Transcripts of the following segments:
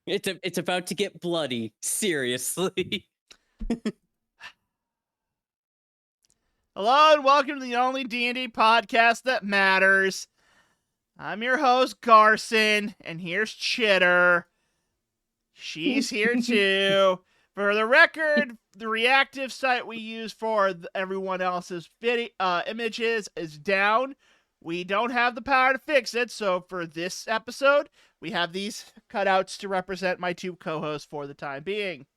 It's about to get bloody. Seriously. Hello and welcome to the only D&D podcast that matters. I'm your host, Garson, and here's Chitter. She's here too. For the record, the reactive site we use for everyone else's images is down. We don't have the power to fix it, so for this episode, we have these cutouts to represent my two co-hosts for the time being.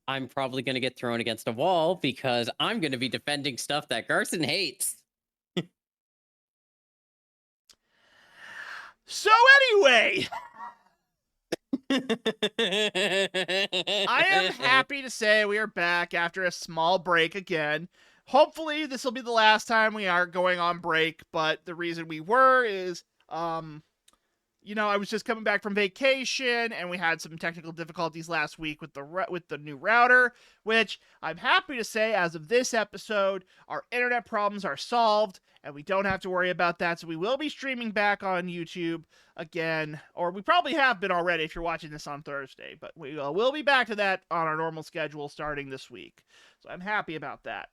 I'm probably going to get thrown against a wall because I'm going to be defending stuff that Garson hates. So anyway, I am happy to say we are back after a small break again. Hopefully this will be the last time we are going on break, but the reason we were is, I was just coming back from vacation, and we had some technical difficulties last week with the new router, which I'm happy to say, as of this episode, our internet problems are solved, and we don't have to worry about that, so we will be streaming back on YouTube again, or we probably have been already if you're watching this on Thursday, but we will be back to that on our normal schedule starting this week, so I'm happy about that.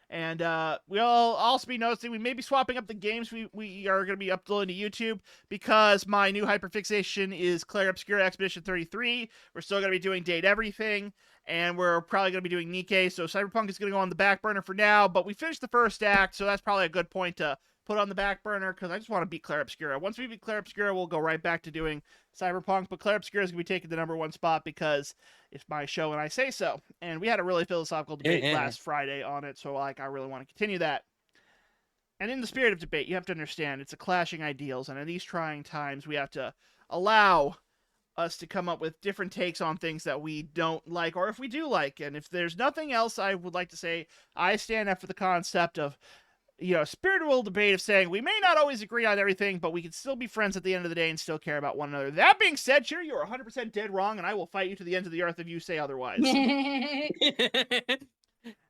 And we'll also be noticing we may be swapping up the games we are going to be uploading to YouTube because my new hyperfixation is Claire Obscura Expedition 33. We're still going to be doing Date Everything, and we're probably going to be doing Nikkei, so Cyberpunk is going to go on the back burner for now, but we finished the first act, so that's probably a good point to put on the back burner because I just want to beat Claire Obscura. Once we beat Claire Obscura, we'll go right back to doing Cyberpunk, but Claire Obscura is going to be taking the #1 spot because it's my show and I say so. And we had a really philosophical debate last Friday on it, so I really want to continue that. And in the spirit of debate, you have to understand it's a clashing ideals, and in these trying times, we have to allow us to come up with different takes on things that we don't like, or if we do like. And if there's nothing else, I would like to say I stand up for the concept of spiritual debate of saying we may not always agree on everything, but we can still be friends at the end of the day and still care about one another. That being said, Cheer, you're 100% dead wrong, and I will fight you to the ends of the earth if you say otherwise.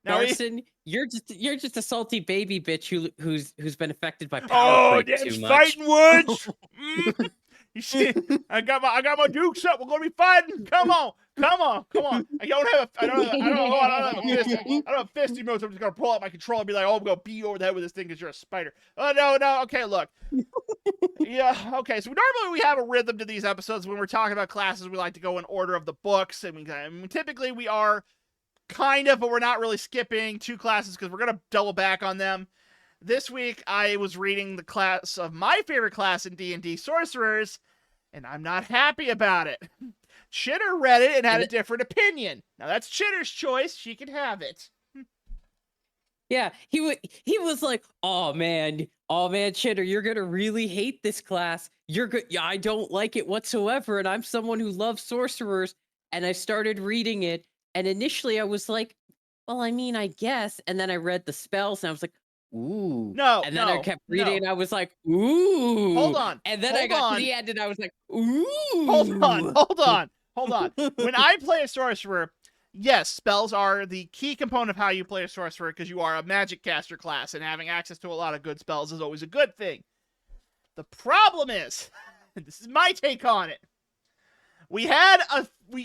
Now, Garson, you're just a salty baby bitch who's been affected by power creep too much. Fighting words. You see, I got my dukes up. We're gonna be fighting. Come on. I don't have a fist emote. So I'm just gonna pull out my controller and be like, "Oh, I'm gonna beat you over the head with this thing because you're a spider." Oh no. Okay, look. Yeah. Okay. So normally we have a rhythm to these episodes. When we're talking about classes, we like to go in order of the books, and typically we are kind of, but we're not really skipping 2 classes because we're gonna double back on them. This week, I was reading the class of my favorite class in D&D, Sorcerers, and I'm not happy about it. Chitter read it and had a different opinion. Now, that's Chitter's choice. She can have it. Yeah, he was like, oh man, Chitter, you're going to really hate this class. I don't like it whatsoever, and I'm someone who loves Sorcerers, and I started reading it, and initially I was like, well, I mean, I guess, and then I read the spells, and I was like, ooh. And then I kept reading and I was like, ooh. Hold on. And then I got to the end and I was like, ooh. Hold on. When I play a sorcerer, yes, spells are the key component of how you play a sorcerer because you are a magic caster class, and having access to a lot of good spells is always a good thing. The problem is, this is my take on it. We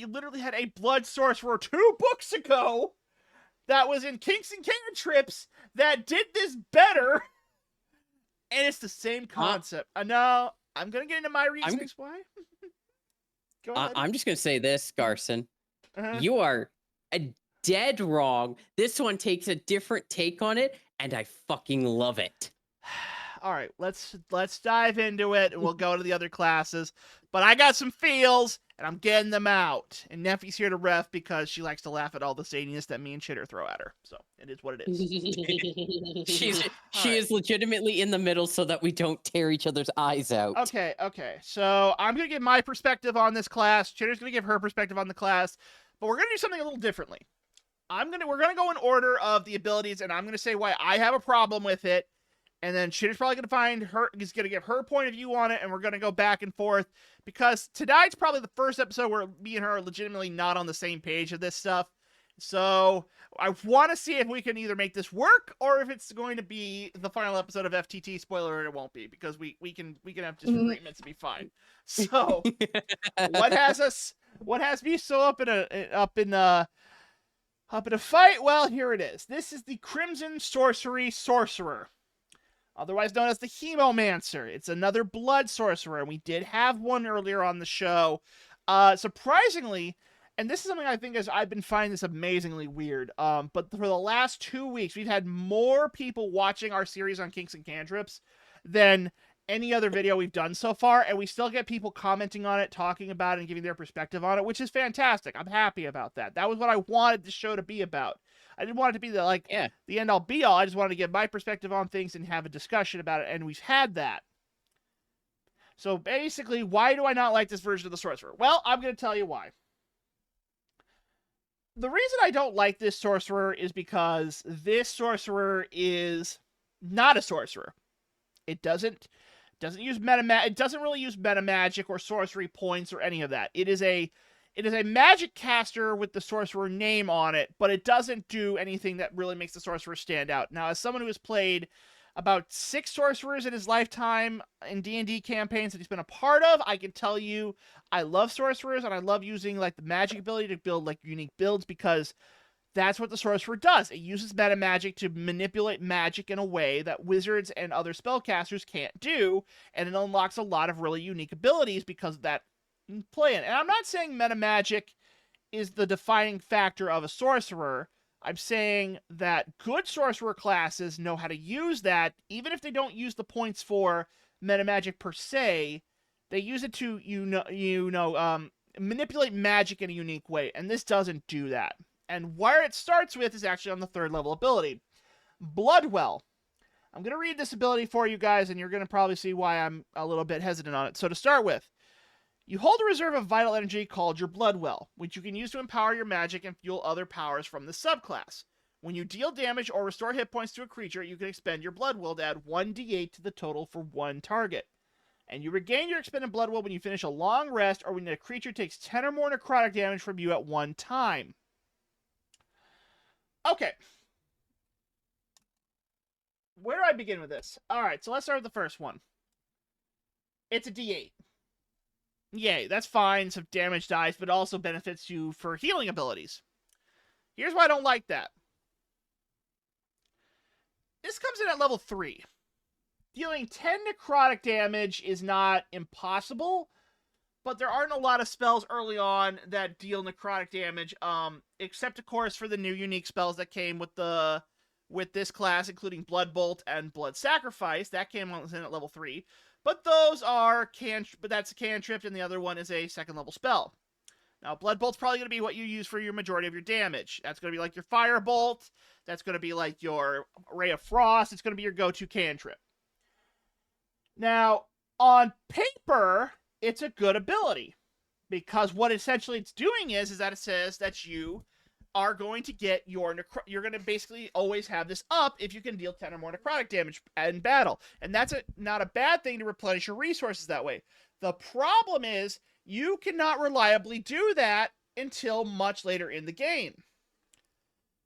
literally had a blood sorcerer 2 books ago that was in Kinks and Cantrips that did this better, and it's the same concept. No, I'm going to get into my reasons why. Go ahead. I'm just going to say this, Garson. You are dead wrong. This one takes a different take on it, and I fucking love it. All right, let's dive into it, and we'll go to the other classes. But I got some feels, and I'm getting them out. And Neffy's here to ref because she likes to laugh at all the sadiness that me and Chitter throw at her. So it is what it is. She is legitimately in the middle so that we don't tear each other's eyes out. Okay. So I'm going to give my perspective on this class. Chitter's going to give her perspective on the class. But we're going to do something a little differently. We're going to go in order of the abilities, and I'm going to say why I have a problem with it. And then Chitter's probably going to give her point of view on it, and we're going to go back and forth, because tonight's probably the first episode where me and her are legitimately not on the same page of this stuff. So I want to see if we can either make this work or if it's going to be the final episode of FTT. Spoiler alert, it won't be because we can have Mhm. disagreements and be fine. So what has me so up in a fight? Well, here it is. This is the Crimson Sorcery Sorcerer, otherwise known as the Hemomancer. It's another blood sorcerer, and we did have one earlier on the show. Surprisingly, and this is something I think is I've been finding this amazingly weird. But for the last 2 weeks, we've had more people watching our series on kinks and cantrips than any other video we've done so far, and we still get people commenting on it, talking about it, and giving their perspective on it, which is fantastic. I'm happy about that. That was what I wanted the show to be about. I didn't want it to be Yeah. the end all be all. I just wanted to give my perspective on things and have a discussion about it, and we've had that. So basically, why do I not like this version of the sorcerer? Well, I'm going to tell you why. The reason I don't like this sorcerer is because this sorcerer is not a sorcerer. It doesn't use it doesn't really use meta magic or sorcery points or any of that. It is a magic caster with the sorcerer name on it, but it doesn't do anything that really makes the sorcerer stand out. Now, as someone who has played about 6 sorcerers in his lifetime in D&D campaigns that he's been a part of, I can tell you I love sorcerers, and I love using like the magic ability to build like unique builds, because that's what the sorcerer does. It uses meta magic to manipulate magic in a way that wizards and other spellcasters can't do, and it unlocks a lot of really unique abilities because of that play in. And I'm not saying meta magic is the defining factor of a sorcerer. I'm saying that good sorcerer classes know how to use that, even if they don't use the points for meta magic per se. They use it to manipulate magic in a unique way, and this doesn't do that. And where it starts with is actually on the 3rd level ability, Bloodwell. I'm going to read this ability for you guys, and you're going to probably see why I'm a little bit hesitant on it. So to start with, you hold a reserve of vital energy called your Bloodwell, which you can use to empower your magic and fuel other powers from the subclass. When you deal damage or restore hit points to a creature, you can expend your Bloodwell to add 1d8 to the total for one target. And you regain your expended Bloodwell when you finish a long rest or when a creature takes 10 or more necrotic damage from you at one time. Okay. Where do I begin with this? Alright, so let's start with the first one. It's a d8. Yay, that's fine, some damage dice, but it also benefits you for healing abilities. Here's why I don't like that. This comes in at level 3. Dealing 10 necrotic damage is not impossible, but there aren't a lot of spells early on that deal necrotic damage, except of course for the new unique spells that came with this class, including Blood Bolt and Blood Sacrifice. That came in at level 3. But those are but that's a cantrip, and the other one is a 2nd level spell. Now, Blood Bolt's probably going to be what you use for your majority of your damage. That's going to be like your Fire Bolt. That's going to be like your Ray of Frost. It's going to be your go-to cantrip. Now, on paper, it's a good ability, because what essentially it's doing is that it says that you are going to get you're going to basically always have this up if you can deal 10 or more necrotic damage in battle. And that's not a bad thing to replenish your resources that way. The problem is you cannot reliably do that until much later in the game.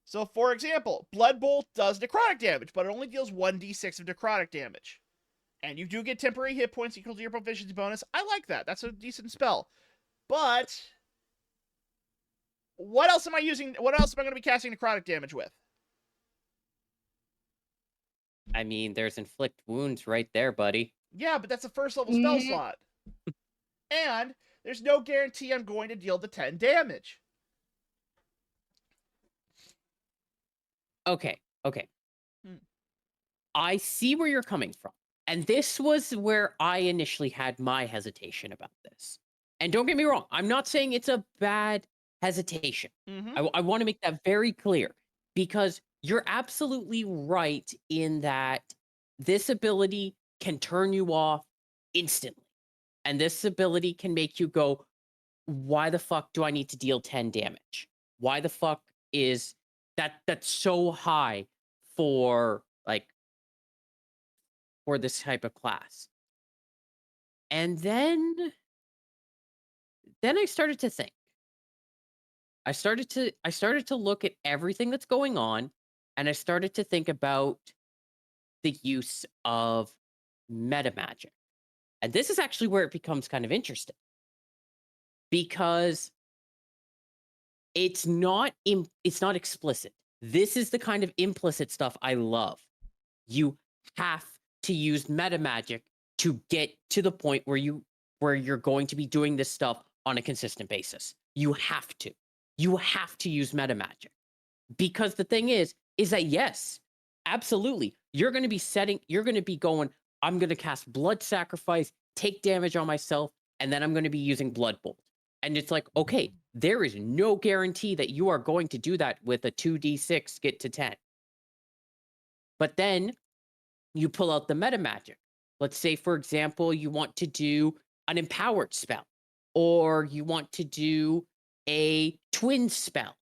So, for example, Blood Bolt does necrotic damage, but it only deals 1d6 of necrotic damage. And you do get temporary hit points equal to your proficiency bonus. I like that. That's a decent spell. But what else am I using? What else am I going to be casting necrotic damage with? I mean, there's inflict wounds right there, buddy. Yeah, but that's a 1st level spell Mhm. slot. And there's no guarantee I'm going to deal the 10 damage. Okay. Hmm. I see where you're coming from. And this was where I initially had my hesitation about this. And don't get me wrong, I'm not saying it's a bad hesitation. Mm-hmm. I want to make that very clear, because you're absolutely right in that this ability can turn you off instantly. And this ability can make you go, why the fuck do I need to deal 10 damage? Why the fuck is that's so high for for this type of class? And then I started to think, I started to look at everything that's going on, and I started to think about the use of meta magic. And this is actually where it becomes kind of interesting because it's not explicit. This is the kind of implicit stuff I love. You have to use meta magic to get to the point where you're going to be doing this stuff on a consistent basis. You have to. You have to use meta magic. Because the thing is that yes, absolutely. You're going to be going, I'm going to cast blood sacrifice, take damage on myself, and then I'm going to be using blood bolt. And it's like, okay, there is no guarantee that you are going to do that with a 2d6 get to 10. But then you pull out the meta magic. Let's say, for example, you want to do an empowered spell, or you want to do a twin spell,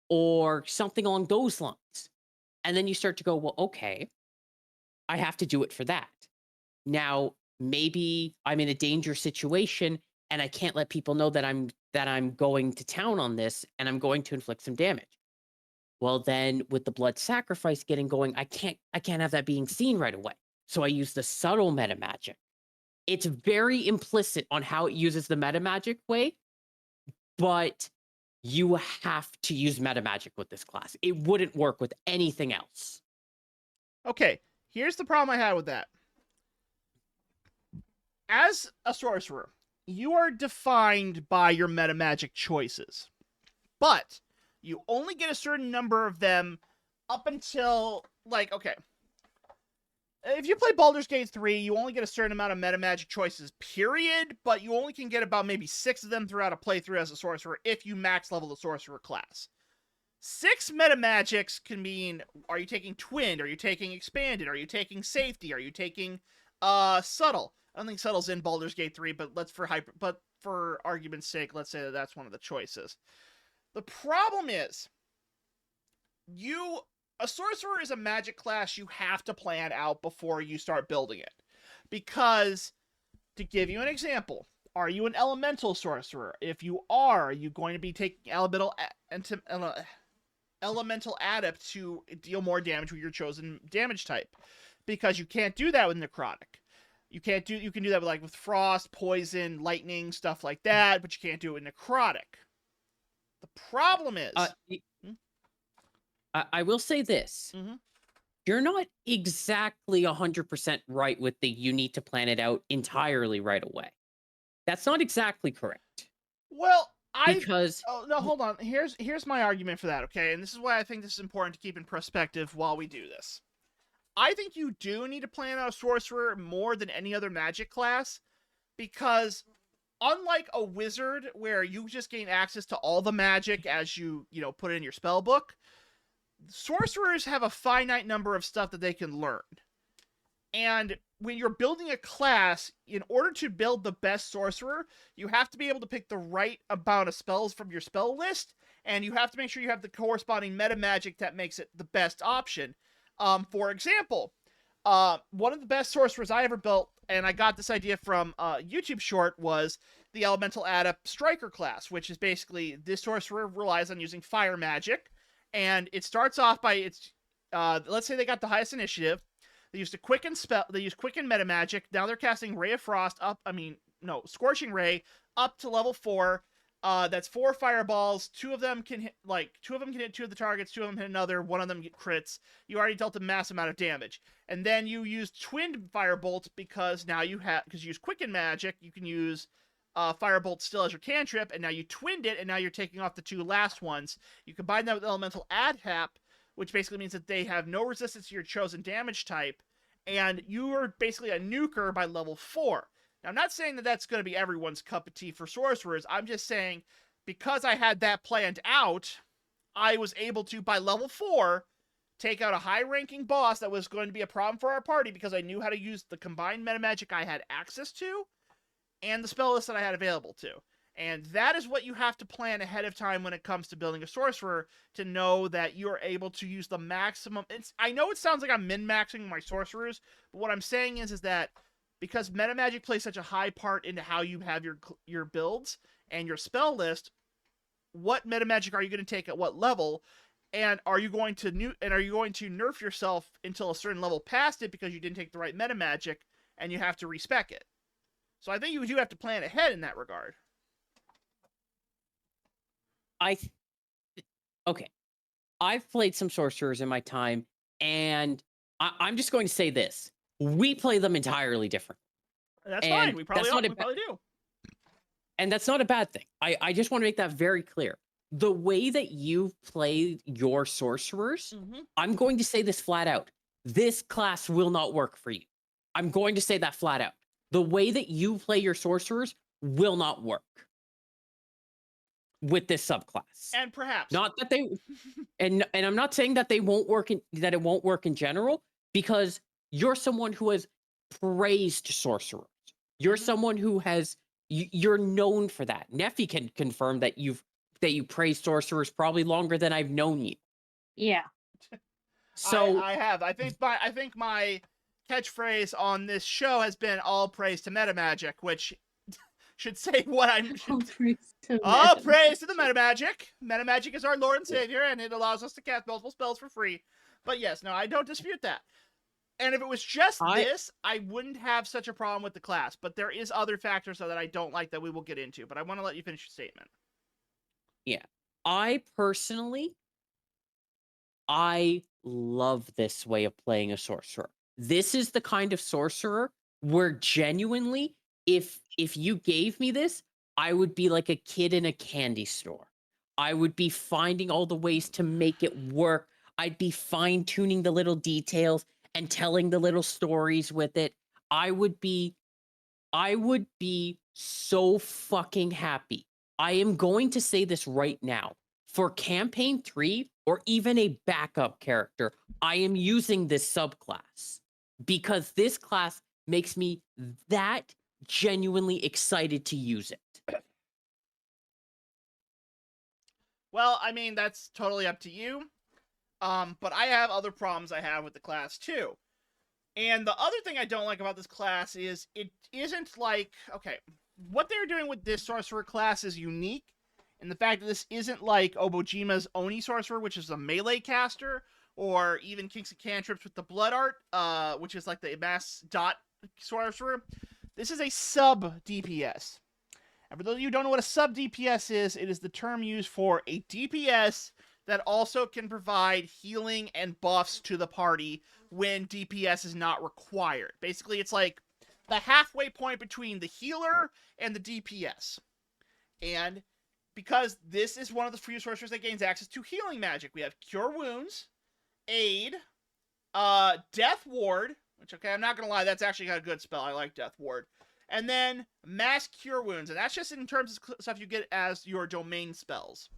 or something along those lines. And then you start to go, well, okay, I have to do it for that. Now, maybe I'm in a dangerous situation and I can't let people know that I'm going to town on this and I'm going to inflict some damage. Well, then with the blood sacrifice getting going, I can't have that being seen right away. So I use the subtle meta magic. It's very implicit on how it uses the meta magic way, but you have to use meta magic with this class. It wouldn't work with anything else. Okay, here's the problem I had with that. As a sorcerer, you are defined by your meta magic choices, but you only get a certain number of them up until, like, okay, if you play Baldur's Gate 3, you only get a certain amount of meta magic choices, period, but you only can get about maybe 6 of them throughout a playthrough as a sorcerer if you max level the sorcerer class. 6 meta magics can mean, are you taking twinned? Are you taking expanded? Are you taking safety? Are you taking subtle? I don't think subtle's in Baldur's Gate 3, but for argument's sake, let's say that that's one of the choices. The problem is, a sorcerer is a magic class you have to plan out before you start building it. Because, to give you an example, are you an elemental sorcerer? If you are you going to be taking elemental adept to deal more damage with your chosen damage type? Because you can't do that with necrotic. You can do that with frost, poison, lightning, stuff like that, but you can't do it with necrotic. The problem is, I will say this. Mm-hmm. You're not exactly 100% right with the you need to plan it out entirely right away. That's not exactly correct. Well, Because oh no, hold on. Here's my argument for that, okay? And this is why I think this is important to keep in perspective while we do this. I think you do need to plan out a sorcerer more than any other magic class, because unlike a wizard where you just gain access to all the magic as you put it in your spell book, sorcerers have a finite number of stuff that they can learn. And when you're building a class, in order to build the best sorcerer, you have to be able to pick the right amount of spells from your spell list, and you have to make sure you have the corresponding meta magic that makes it the best option. For example, one of the best sorcerers I ever built, and I got this idea from a YouTube short, was the Elemental Adept Striker class, which is basically this sorcerer relies on using fire magic, and it starts off by let's say they got the highest initiative. They used a quicken spell. They used quicken meta magic. Now they're casting Ray of Frost Scorching Ray up to level 4. That's 4 fireballs. Two of them can hit 2 of the targets. 2 of them hit another. One of them get crits. You already dealt a massive amount of damage. And then you use twinned firebolt because you use quicken magic. You can use firebolt still as your cantrip, and now you twinned it, and now you're taking off the 2 last ones. You combine that with elemental adhap, which basically means that they have no resistance to your chosen damage type, and you are basically a nuker by level 4. Now, I'm not saying that that's going to be everyone's cup of tea for sorcerers. I'm just saying, because I had that planned out, I was able to, by level 4, take out a high-ranking boss that was going to be a problem for our party because I knew how to use the combined meta magic I had access to and the spell list that I had available to. And that is what you have to plan ahead of time when it comes to building a sorcerer, to know that you're able to use the maximum. I know it sounds like I'm min-maxing my sorcerers, but what I'm saying is that because meta magic plays such a high part into how you have your builds and your spell list, what meta magic are you going to take at what level, and are you going to nerf yourself until a certain level past it because you didn't take the right meta magic and you have to respec it. So I think you do have to plan ahead in that regard. Okay. I've played some sorcerers in my time, and I'm just going to say this: we play them entirely different, That's fine. and We probably do. And that's not a bad thing. I just want to make that very clear. The way that you play your sorcerers, I'm going to say this flat out. This class will not work for you. I'm going to say that flat out. The way that you play your sorcerers will not work with this subclass. And perhaps not that they and I'm not saying that they won't work that it won't work in general, because you're someone who has praised sorcerers. You're someone who has you're known for that. Neffy can confirm that you praise sorcerers probably longer than I've known you. Yeah. So I have. I think my catchphrase on this show has been all praise to meta magic, which should say what I'm. All praise to the meta magic. Meta magic is our Lord and Savior, and it allows us to cast multiple spells for free. But yes, no, I don't dispute that. And if it was just this, I wouldn't have such a problem with the class. But there is other factors that I don't like that we will get into. But I want to let you finish your statement. Yeah. I personally, I love this way of playing a sorcerer. This is the kind of sorcerer where genuinely, if you gave me this, I would be like a kid in a candy store. I would be finding all the ways to make it work. I'd be fine-tuning the little details and telling the little stories with it. I would be so fucking happy. I am going to say this right now. For campaign 3 or even a backup character, I am using this subclass because this class makes me that genuinely excited to use it. Well, I mean, that's totally up to you. But I have other problems I have with the class too. And the other thing I don't like about this class is it isn't like, okay, what they're doing with this sorcerer class is unique. And the fact that this isn't like Obojima's Oni sorcerer, which is a melee caster, or even Kings of Cantrips with the Blood Art, which is like the mass dot sorcerer. This is a sub DPS. And for those of you who don't know what a sub DPS is, it is the term used for a DPS that also can provide healing and buffs to the party when DPS is not required. Basically, it's like the halfway point between the healer and the DPS. And because this is one of the few sorcerers that gains access to healing magic, we have Cure Wounds, Aid, Death Ward, which, okay, I'm not going to lie, that's actually got a good spell. I like Death Ward. And then Mass Cure Wounds, and that's just in terms of stuff you get as your domain spells.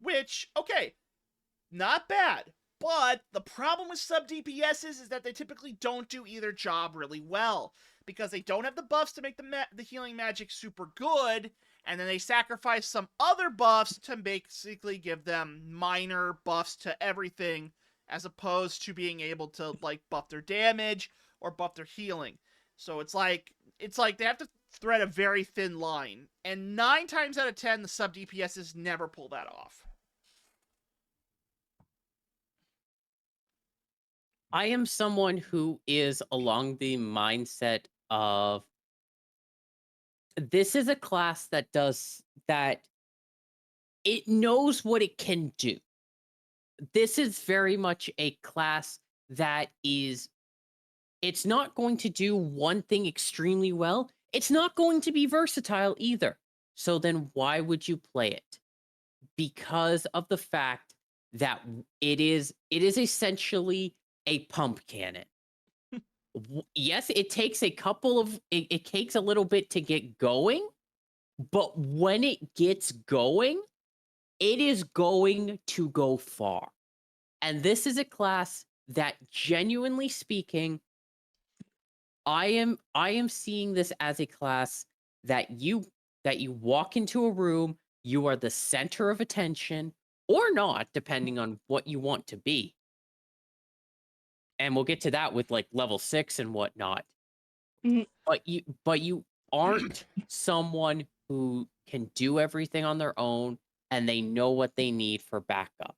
Which, okay, not bad. But the problem with sub DPSs is that they typically don't do either job really well. Because they don't have the buffs to make the healing magic super good, and then they sacrifice some other buffs to basically give them minor buffs to everything, as opposed to being able to, like, buff their damage or buff their healing. So it's like they have to thread a very thin line. And 9 times out of 10, the sub DPSs never pull that off. I am someone who is along the mindset of this is a class that it knows what it can do. This is very much a class that it's not going to do one thing extremely well. It's not going to be versatile either. So then why would you play it? Because of the fact that it is essentially a pump cannon. Yes, it takes it takes a little bit to get going, but when it gets going, it is going to go far. And this is a class that, genuinely speaking, I am seeing this as a class that you walk into a room, you are the center of attention, or not, depending on what you want to be. And we'll get to that with like level 6 and whatnot. Mhm. But you aren't someone who can do everything on their own, and they know what they need for backup.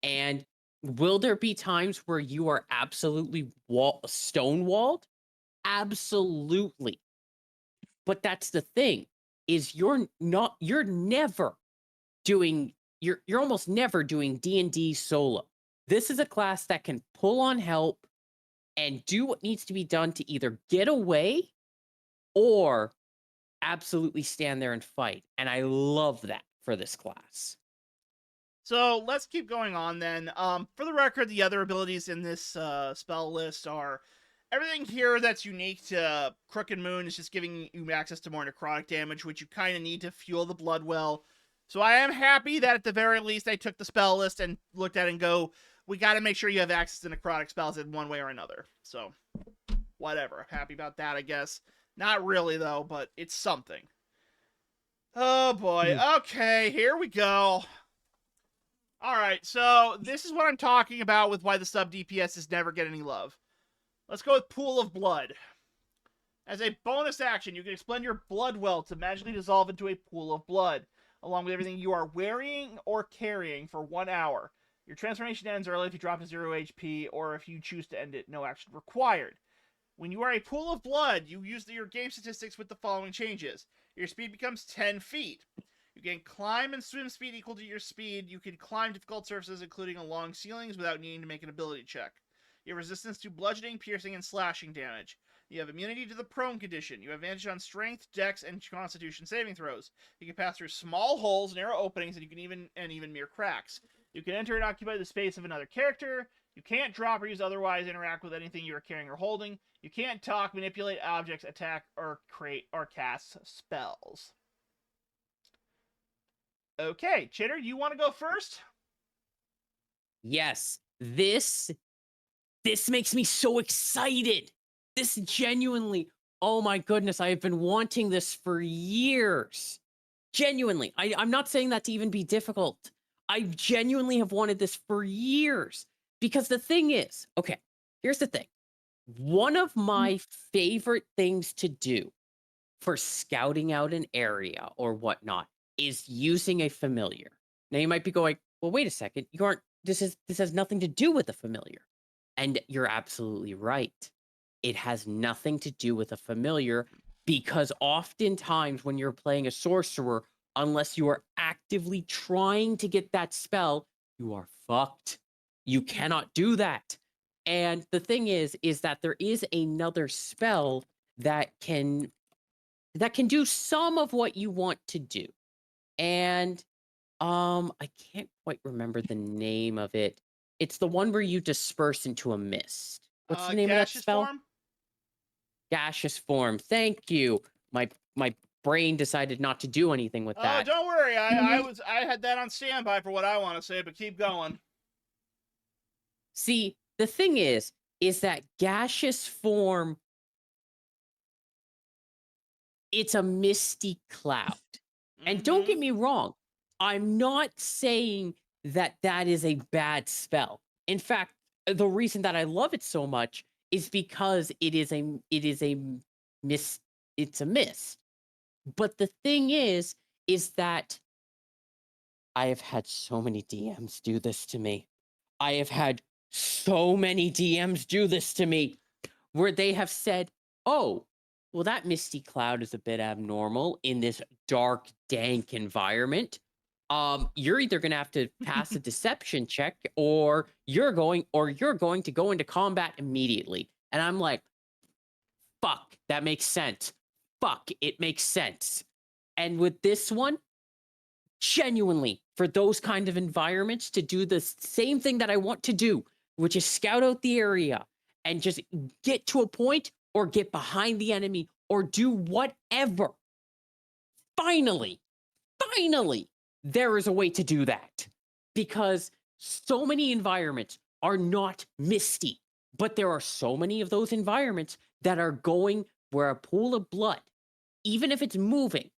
And will there be times where you are absolutely stonewalled? Absolutely. But that's the thing is you're never doing you're almost never doing D&D solo. This is a class that can pull on help and do what needs to be done to either get away or absolutely stand there and fight. And I love that for this class. So let's keep going on then. For the record, the other abilities in this spell list are everything here that's unique to Crooked Moon is just giving you access to more necrotic damage, which you kind of need to fuel the blood well. So I am happy that at the very least I took the spell list and looked at it and go, we got to make sure you have access to necrotic spells in one way or another. So whatever. Happy about that, I guess. Not really though, but it's something. Oh boy. Okay, here we go. Alright, so this is what I'm talking about with why the sub DPSs never get any love. Let's go with Pool of Blood. As a bonus action, you can expend your blood well to magically dissolve into a pool of blood, along with everything you are wearing or carrying for 1 hour. Your transformation ends early if you drop to 0 HP, or if you choose to end it, no action required. When you are a pool of blood, you use your game statistics with the following changes. Your speed becomes 10 feet. You can climb and swim speed equal to your speed. You can climb difficult surfaces, including along ceilings, without needing to make an ability check. You have resistance to bludgeoning, piercing, and slashing damage. You have immunity to the prone condition. You have advantage on strength, dex, and constitution saving throws. You can pass through small holes, narrow openings, and you can even mere cracks. You can enter and occupy the space of another character. You can't drop or use otherwise interact with anything you are carrying or holding. You can't talk, manipulate objects, attack, or create or cast spells. Okay, Chitter, you want to go first? Yes, this makes me so excited. This genuinely, oh my goodness, I have been wanting this for years. Genuinely, I'm not saying that to even be difficult. I genuinely have wanted this for years because the thing is, okay, here's the thing. One of my favorite things to do for scouting out an area or whatnot is using a familiar. Now you might be going, well, wait a second, you aren't. This has nothing to do with a familiar, and you're absolutely right. It has nothing to do with a familiar because oftentimes when you're playing a sorcerer, unless you are actively trying to get that spell, you are fucked. You cannot do that. And the thing is that there is another spell that can do some of what you want to do. And I can't quite remember the name of it. It's the one where you disperse into a mist. What's the name of that Gaseous spell? form? Gaseous form. Thank you. My brain decided not to do anything with Oh, that. don't worry. I had that on standby for what I want to say, but keep going. See, the thing is that gaseous form, it's a misty cloud. And don't get me wrong, I'm not saying that that is a bad spell. In fact, the reason that I love it so much is because it is a mist. It's a mist. But the thing is that I have had so many DMs do this to me. I have had so many DMs do this to me where they have said, "Oh, well, that misty cloud is a bit abnormal in this dark, dank environment. You're either gonna have to pass a deception check, or you're going to go into combat immediately." And I'm like, "Fuck, that makes sense. Fuck, it makes sense." And with this one, genuinely, for those kind of environments, to do the same thing that I want to do, which is scout out the area and just get to a point or get behind the enemy or do whatever. Finally, finally, there is a way to do that because so many environments are not misty, but there are so many of those environments that are going where a pool of blood, even if it's moving,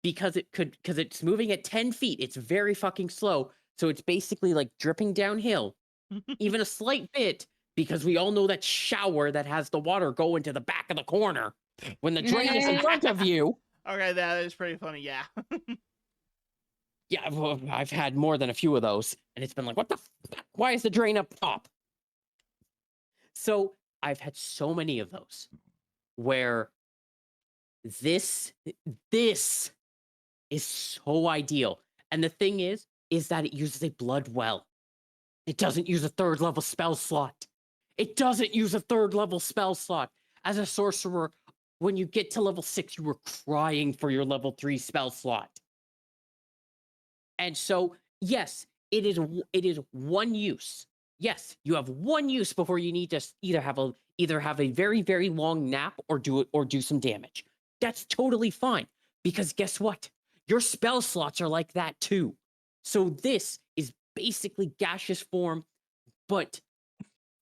because it's moving at 10 feet, it's very fucking slow. So it's basically like dripping downhill, even a slight bit, because we all know that shower that has the water go into the back of the corner when the drain is in front of you. Okay, that is pretty funny. Yeah. Yeah, well, I've had more than a few of those, and it's been like, what the fuck? Why is the drain up top? So I've had so many of those where this this is so ideal. And the thing is that it uses a blood well. It doesn't use a third level spell slot. It doesn't use a third level spell slot. As a sorcerer, when you get to level 6, you were crying for your level 3 spell slot. And so, yes, it is one use. Yes, you have one use before you need to either have a very very long nap or do some damage. That's totally fine because guess what? Your spell slots are like that too. So this is basically gaseous form, but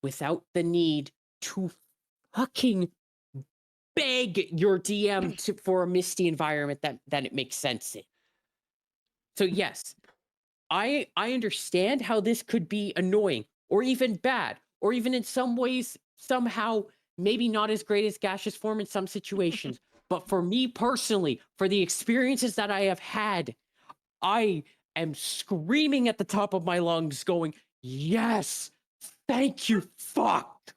without the need to fucking beg your DM for a misty environment that it makes sense in. So yes, I understand how this could be annoying or even bad or even in some ways somehow maybe not as great as gaseous form in some situations. But for me personally, for the experiences that I have had, I am screaming at the top of my lungs going, "Yes! Thank you, fuck."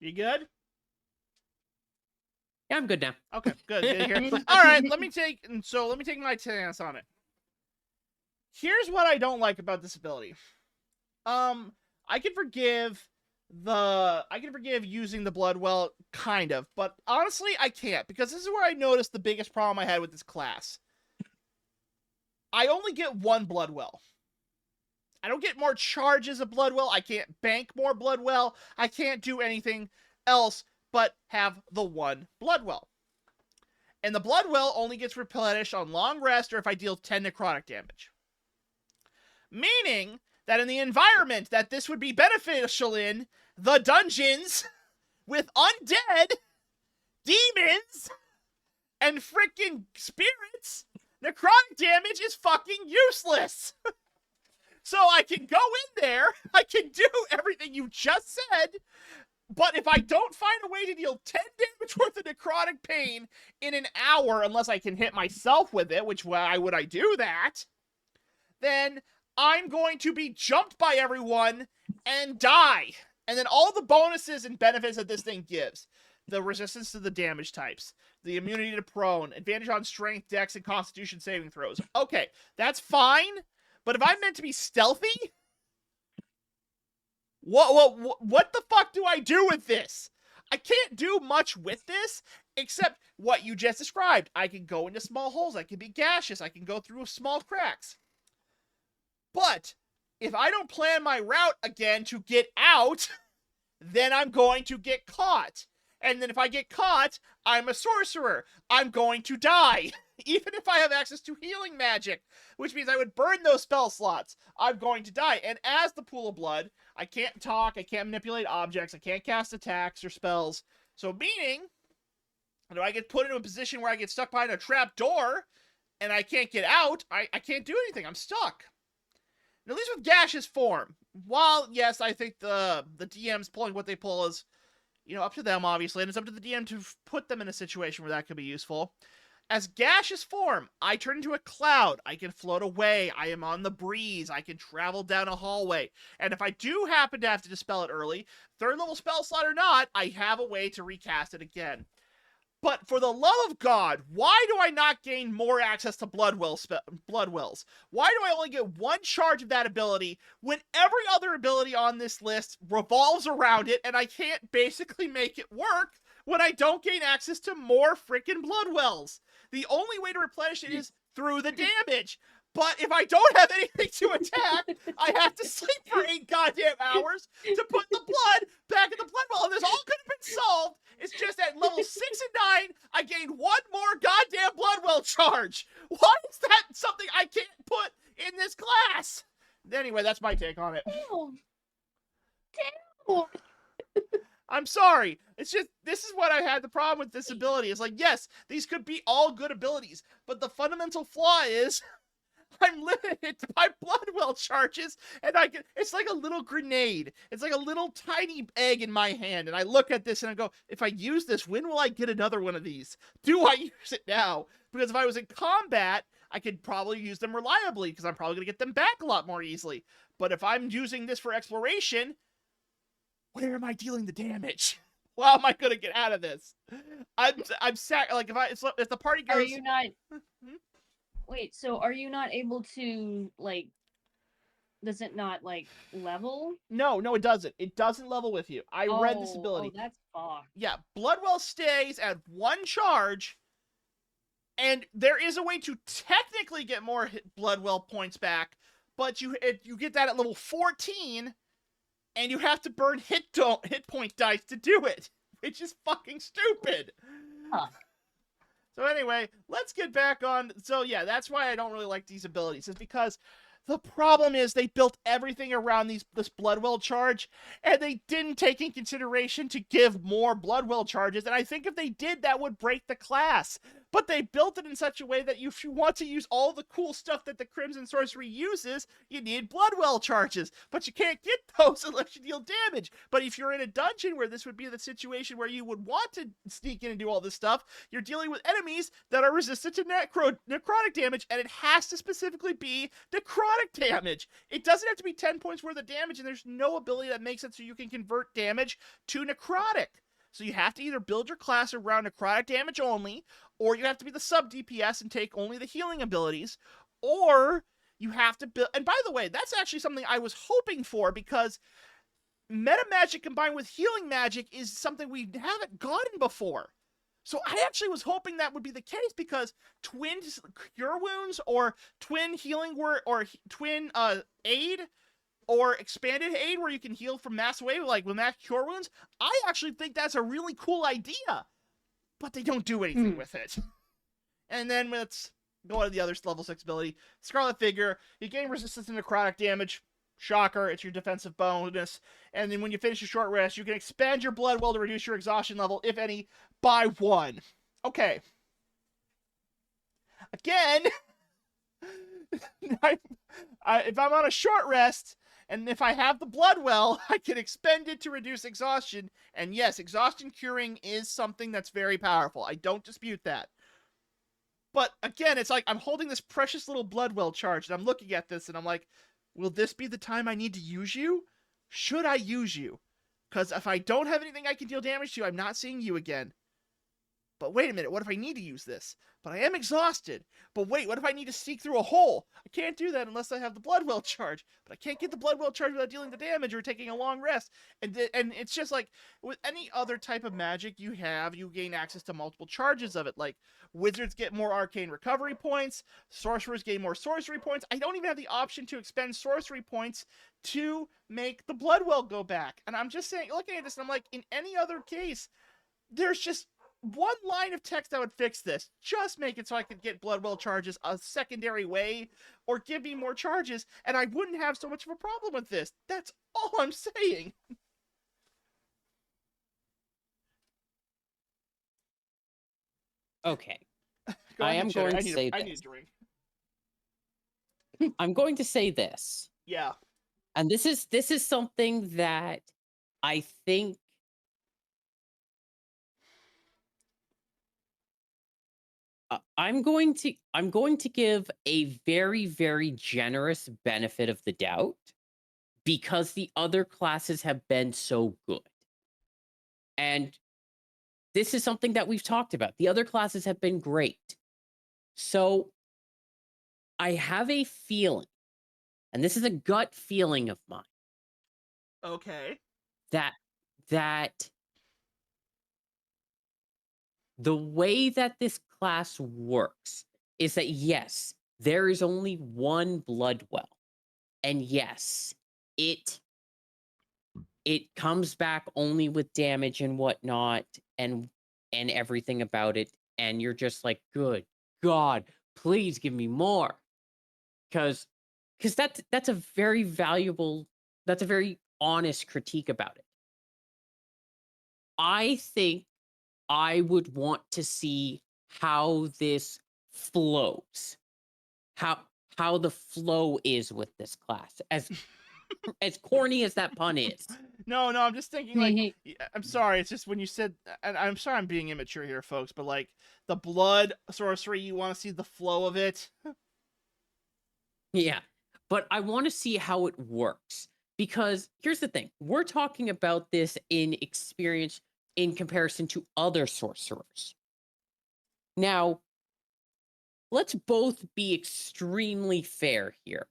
You good? Yeah, I'm good now. Okay, good. Good to hear. All right, let me take my chance on it. Here's what I don't like about this ability. I can forgive using the blood well, kind of, but honestly, I can't, because this is where I noticed the biggest problem I had with this class. I only get one blood well. I don't get more charges of blood well. I can't bank more blood well. I can't do anything else but have the one blood well. And the blood well only gets replenished on long rest or if I deal 10 necrotic damage. Meaning that in the environment that this would be beneficial in, the dungeons with undead, demons, and freaking spirits, necrotic damage is fucking useless. So I can go in there, I can do everything you just said, but if I don't find a way to deal 10 damage worth of necrotic pain in an hour, unless I can hit myself with it, which why would I do that, then I'm going to be jumped by everyone and die. And then all the bonuses and benefits that this thing gives. The resistance to the damage types, the immunity to prone, advantage on strength, dex, and constitution saving throws. Okay, that's fine, but if I'm meant to be stealthy, what the fuck do I do with this? I can't do much with this, except what you just described. I can go into small holes, I can be gaseous, I can go through small cracks. But if I don't plan my route again to get out, then I'm going to get caught. And then if I get caught, I'm a sorcerer. I'm going to die. Even if I have access to healing magic, which means I would burn those spell slots, I'm going to die. And as the pool of blood, I can't talk, I can't manipulate objects, I can't cast attacks or spells. So meaning, do I get put into a position where I get stuck behind a trap door and I can't get out, I can't do anything. I'm stuck. And at least with gaseous form, while, yes, I think the DMs pulling what they pull is, up to them, obviously, and it's up to the DM to put them in a situation where that could be useful. As gaseous form, I turn into a cloud. I can float away. I am on the breeze. I can travel down a hallway. And if I do happen to have to dispel it early, third level spell slot or not, I have a way to recast it again. But for the love of God, why do I not gain more access to blood wells? Why do I only get one charge of that ability when every other ability on this list revolves around it and I can't basically make it work when I don't gain access to more freaking blood wells? The only way to replenish it is through the damage. But if I don't have anything to attack, I have to sleep for 8 goddamn hours to put the blood back in the blood well. And this all could have been solved. It's just at level 6 and 9, I gain one more goddamn blood well charge. Why is that something I can't put in this class? Anyway, that's my take on it. Damn. I'm sorry. It's just, this is what I had the problem with this ability. It's like, yes, these could be all good abilities, but the fundamental flaw is I'm limited by blood well charges, and it's like a little grenade. It's like a little tiny egg in my hand, and I look at this and I go, if I use this, when will I get another one of these? Do I use it now? Because if I was in combat, I could probably use them reliably because I'm probably going to get them back a lot more easily. But if I'm using this for exploration, where am I dealing the damage? How am I going to get out of this? I'm like if the party goes. Are you not? Wait, so are you not able to, like, does it not, like, level? No, it doesn't. It doesn't level with you. I read this ability. Oh, that's fucked. Yeah, Bloodwell stays at 1 charge, and there is a way to technically get more Bloodwell points back, but you get that at level 14, and you have to burn hit point dice to do it, which is fucking stupid. Huh. So anyway, let's get back on. So yeah, that's why I don't really like these abilities, is because the problem is they built everything around this Bloodwell charge, and they didn't take in consideration to give more Bloodwell charges, and I think if they did, that would break the class. But they built it in such a way that if you want to use all the cool stuff that the Crimson Sorcery uses, you need Bloodwell charges. But you can't get those unless you deal damage. But if you're in a dungeon where this would be the situation where you would want to sneak in and do all this stuff, you're dealing with enemies that are resistant to necrotic damage, and it has to specifically be necrotic damage. It doesn't have to be 10 points worth of damage, and there's no ability that makes it so you can convert damage to necrotic. So you have to either build your class around necrotic damage only, or you have to be the sub DPS and take only the healing abilities, or you have to build. And by the way, that's actually something I was hoping for, because meta magic combined with healing magic is something we haven't gotten before. So I actually was hoping that would be the case, because twin cure wounds or twin healing or twin aid or expanded aid where you can heal from mass away, like with mass cure wounds, I actually think that's a really cool idea. But they don't do anything with it. And then let's go on to the other level 6 ability. Scarlet Figure. You gain resistance to necrotic damage. Shocker, it's your defensive bonus. And then when you finish your short rest, you can expand your blood well to reduce your exhaustion level, if any, by 1. Okay. Again, if I'm on a short rest, and if I have the blood well, I can expend it to reduce exhaustion. And yes, exhaustion curing is something that's very powerful. I don't dispute that. But again, it's like I'm holding this precious little blood well charge, and I'm looking at this, and I'm like, will this be the time I need to use you? Should I use you? Because if I don't have anything I can deal damage to, I'm not seeing you again. But wait a minute, what if I need to use this? But I am exhausted. But wait, what if I need to sneak through a hole? I can't do that unless I have the Bloodwell charge. But I can't get the Bloodwell charge without dealing the damage or taking a long rest. And it's just like, with any other type of magic you have, you gain access to multiple charges of it. Like, wizards get more arcane recovery points. Sorcerers gain more sorcery points. I don't even have the option to expend sorcery points to make the Bloodwell go back. And I'm just saying, looking at this, and I'm like, in any other case, there's just one line of text that would fix this. Just make it so I could get Bloodwell charges a secondary way, or give me more charges, and I wouldn't have so much of a problem with this. That's all I'm saying. Okay. Go I ahead, am Cheddar. going to say I need this. a drink. I'm going to say this. Yeah. And this is something that I think I'm going to give a very, very generous benefit of the doubt, because the other classes have been so good. And this is something that we've talked about. The other classes have been great. So I have a feeling, and this is a gut feeling of mine, Okay. that the way that this class works is that, yes, there is only one blood well. And yes, it comes back only with damage and whatnot, and everything about it. And you're just like, good God, please give me more. Because that's a very valuable, that's a very honest critique about it. I think I would want to see how this flows. how the flow is with this class. As corny as that pun is. No, I'm just thinking like I'm sorry, it's just when you said, and I'm sorry I'm being immature here, folks, but like the blood sorcery, you want to see the flow of it. Yeah. But I want to see how it works. Because here's the thing, we're talking about this in experience in comparison to other sorcerers. Now, let's both be extremely fair here.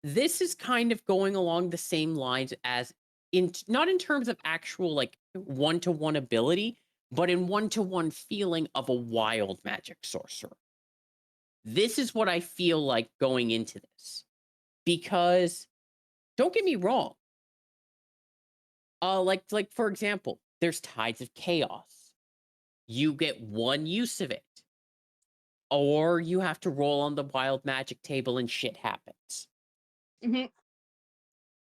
This is kind of going along the same lines as not in terms of actual like one-to-one ability, but in one-to-one feeling of a wild magic sorcerer. This is what I feel like going into this. Because don't get me wrong. Like for example, there's Tides of Chaos. You get one use of it. Or you have to roll on the wild magic table and shit happens. Mhm.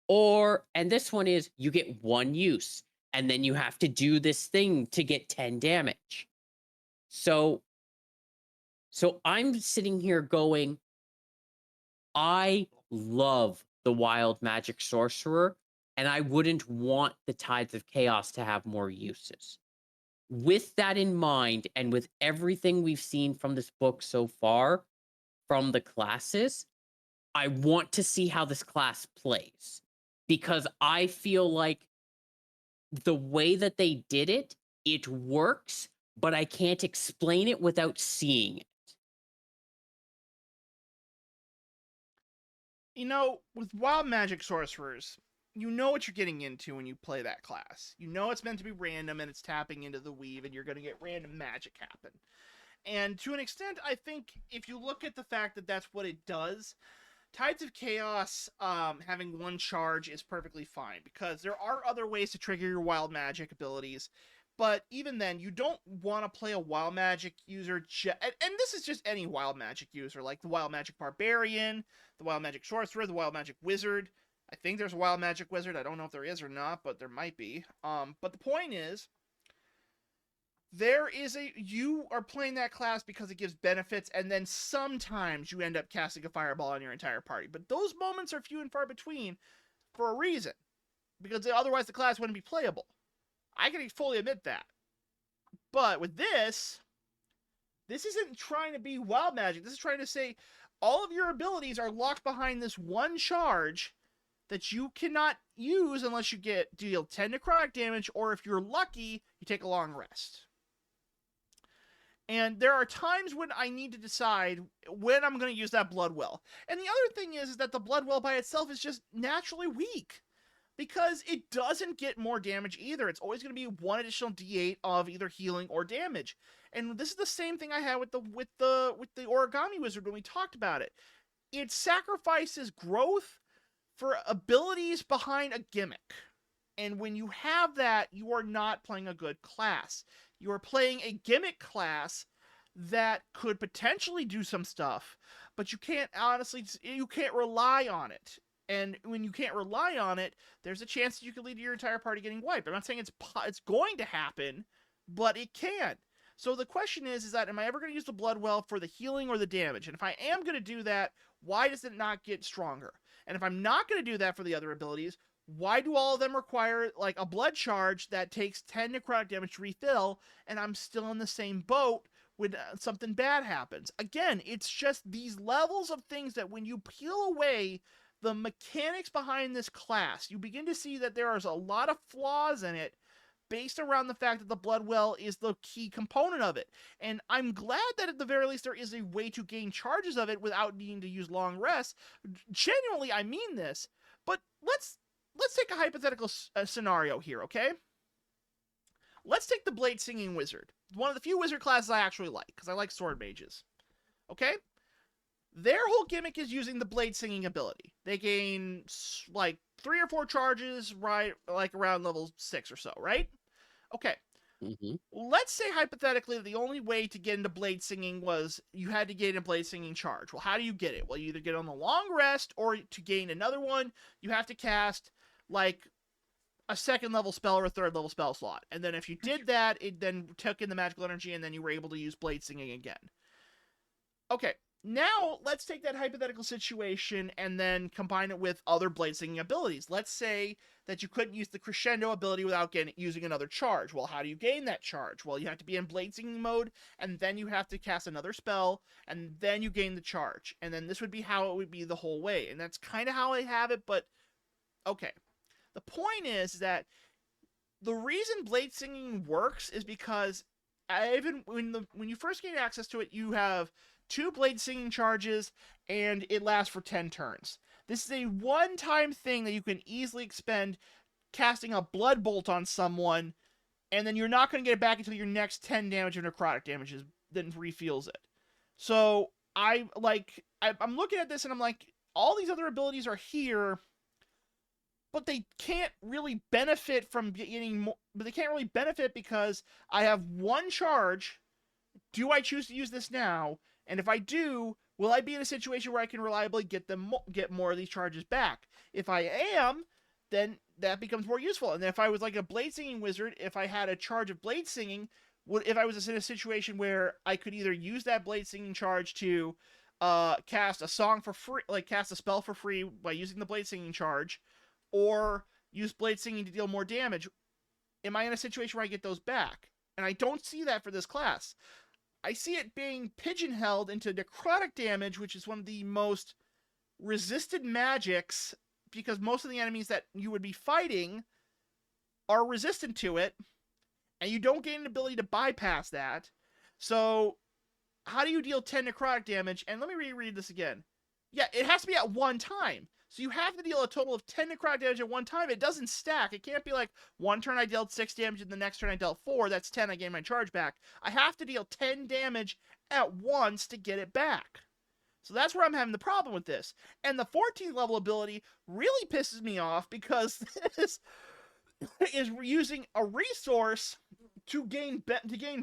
Or, and this one is you get one use, and then you have to do this thing to get 10 damage. So I'm sitting here going, I love the wild magic sorcerer, and I wouldn't want the Tides of Chaos to have more uses. With that in mind, and with everything we've seen from this book so far, from the classes, I want to see how this class plays. Because I feel like the way that they did it, it works, but I can't explain it without seeing it. You know, with wild magic sorcerers, you know what you're getting into when you play that class. You know it's meant to be random and it's tapping into the weave and you're going to get random magic happen. And to an extent, I think if you look at the fact that that's what it does, Tides of Chaos having one charge is perfectly fine because there are other ways to trigger your wild magic abilities. But even then, you don't want to play a wild magic user, and this is just any wild magic user, like the wild magic barbarian, the wild magic sorcerer, the wild magic wizard. I think there's a wild magic wizard. I don't know if there is or not, but there might be. But the point is, you are playing that class because it gives benefits, and then sometimes you end up casting a fireball on your entire party. But those moments are few and far between for a reason, because otherwise the class wouldn't be playable. I can fully admit that. But with this isn't trying to be wild magic. This is trying to say all of your abilities are locked behind this one charge that you cannot use unless you deal 10 necrotic damage, or if you're lucky, you take a long rest. And there are times when I need to decide when I'm going to use that blood well. And the other thing is that the blood well by itself is just naturally weak, because it doesn't get more damage either. It's always going to be one additional D8 of either healing or damage. And this is the same thing I had with the origami wizard when we talked about it. It sacrifices growth for abilities behind a gimmick. And when you have that, you are not playing a good class. You are playing a gimmick class that could potentially do some stuff, but you can't rely on it. And when you can't rely on it, there's a chance that you could lead to your entire party getting wiped. I'm not saying it's going to happen, but it can. So the question is that am I ever going to use the blood well for the healing or the damage? And if I am going to do that, why does it not get stronger? And if I'm not going to do that for the other abilities, why do all of them require like a blood charge that takes 10 necrotic damage to refill, and I'm still in the same boat when something bad happens? Again, it's just these levels of things that when you peel away the mechanics behind this class, you begin to see that there is a lot of flaws in it based around the fact that the blood well is the key component of it. And I'm glad that at the very least there is a way to gain charges of it without needing to use long rests. Genuinely, I mean this, but let's take a hypothetical scenario here, okay? Let's take the Blade Singing Wizard. One of the few wizard classes I actually like, because I like sword mages. Okay? Their whole gimmick is using the Blade Singing ability. They gain, like, 3 or 4 charges, right, like, around level 6 or so, right? Okay. Mm-hmm. Let's say, hypothetically, the only way to get into Blade Singing was you had to gain a Blade Singing charge. Well, how do you get it? Well, you either get on the long rest, or to gain another one, you have to cast, like, a 2nd level spell or a 3rd level spell slot. And then if you did that, it then took in the magical energy, and then you were able to use Blade Singing again. Okay, Now, let's take that hypothetical situation and then combine it with other blade singing abilities. Let's say that you couldn't use the crescendo ability without using another charge. Well, how do you gain that charge? Well, you have to be in blade singing mode, and then you have to cast another spell, and then you gain the charge. And then this would be how it would be the whole way. And that's kind of how I have it, but okay. The point is that the reason blade singing works is because when you first gain access to it, you have 2 blade singing charges, and it lasts for 10 turns. This is a one-time thing that you can easily expend casting a blood bolt on someone, and then you're not going to get it back until your next 10 damage of necrotic damage then refuels it. So I'm looking at this and I'm like, all these other abilities are here, but they can't really benefit from getting more. But they can't really benefit because I have 1 charge. Do I choose to use this now? And if I do, will I be in a situation where I can reliably get more of these charges back? If I am, then that becomes more useful. And if I was like a blade singing wizard, if I had a charge of blade singing, if I was in a situation where I could either use that blade singing charge to cast a song for free, like cast a spell for free by using the blade singing charge, or use blade singing to deal more damage, am I in a situation where I get those back? And I don't see that for this class. I see it being pigeonholed into necrotic damage, which is one of the most resisted magics, because most of the enemies that you would be fighting are resistant to it, and you don't gain an ability to bypass that. So how do you deal 10 necrotic damage? And let me reread this again. Yeah, it has to be at one time. So you have to deal a total of 10 necrotic damage at one time. It doesn't stack. It can't be like one turn I dealt 6 damage and the next turn I dealt 4. That's 10. I gain my charge back. I have to deal 10 damage at once to get it back. So that's where I'm having the problem with this. And the 14th level ability really pisses me off because this is using a resource to gain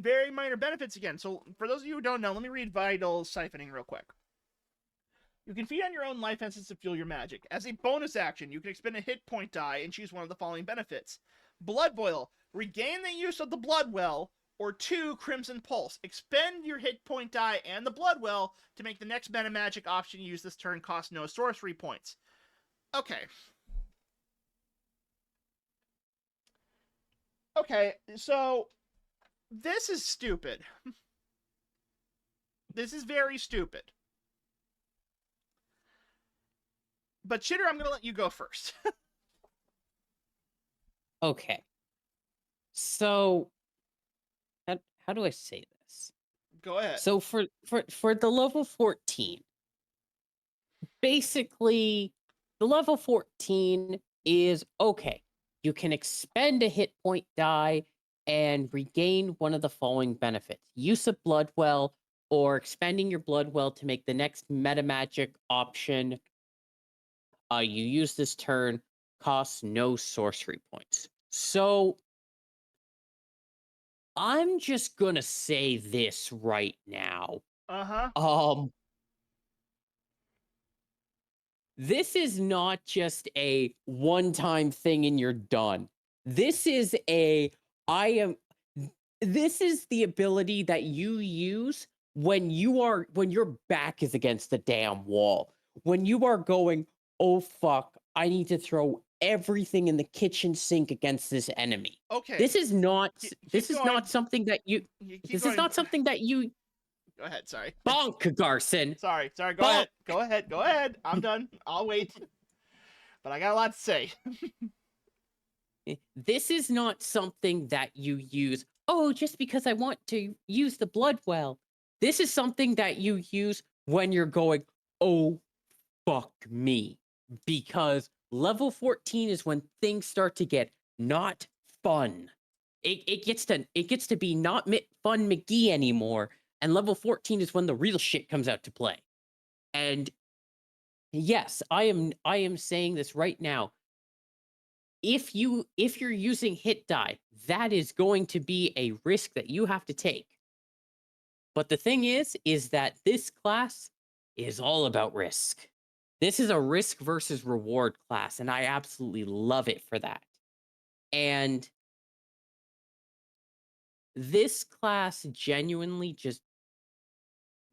very minor benefits again. So for those of you who don't know, let me read Vital Siphoning real quick. You can feed on your own life essence to fuel your magic. As a bonus action, you can expend a hit point die and choose one of the following benefits. Blood Boil. Regain the use of the Blood Well, or 2 Crimson Pulse. Expend your hit point die and the Blood Well to make the next meta magic option you use this turn cost no sorcery points. Okay. Okay, so this is stupid. This is very stupid. But Chitter, I'm going to let you go first. Okay. So, how do I say this? Go ahead. So for the level 14, basically, the level 14 is okay. You can expend a hit point die and regain one of the following benefits: use of Blood Well, or expending your Blood Well to make the next meta magic option you use this turn costs no sorcery points. So I'm just gonna say this right now. Uh-huh. This is not just a one-time thing and you're done. This is this is the ability that you use when your back is against the damn wall. When you are going, "Oh fuck, I need to throw everything in the kitchen sink against this enemy." Okay. This is not going. something that you this is not something that you Go ahead, sorry. bonk, Garson. Sorry, go Bonk. ahead. Go ahead. I'm done. I'll wait. But I got a lot to say. This is not something that you use, "Oh, just because I want to use the Blood Well." This is something that you use when you're going, "Oh, fuck me." Because level 14 is when things start to get not fun. It gets to be not fun McGee anymore. And level 14 is when the real shit comes out to play. And yes, I am saying this right now. If you're using hit die, that is going to be a risk that you have to take. But the thing is that this class is all about risk. This is a risk versus reward class, and I absolutely love it for that. And this class genuinely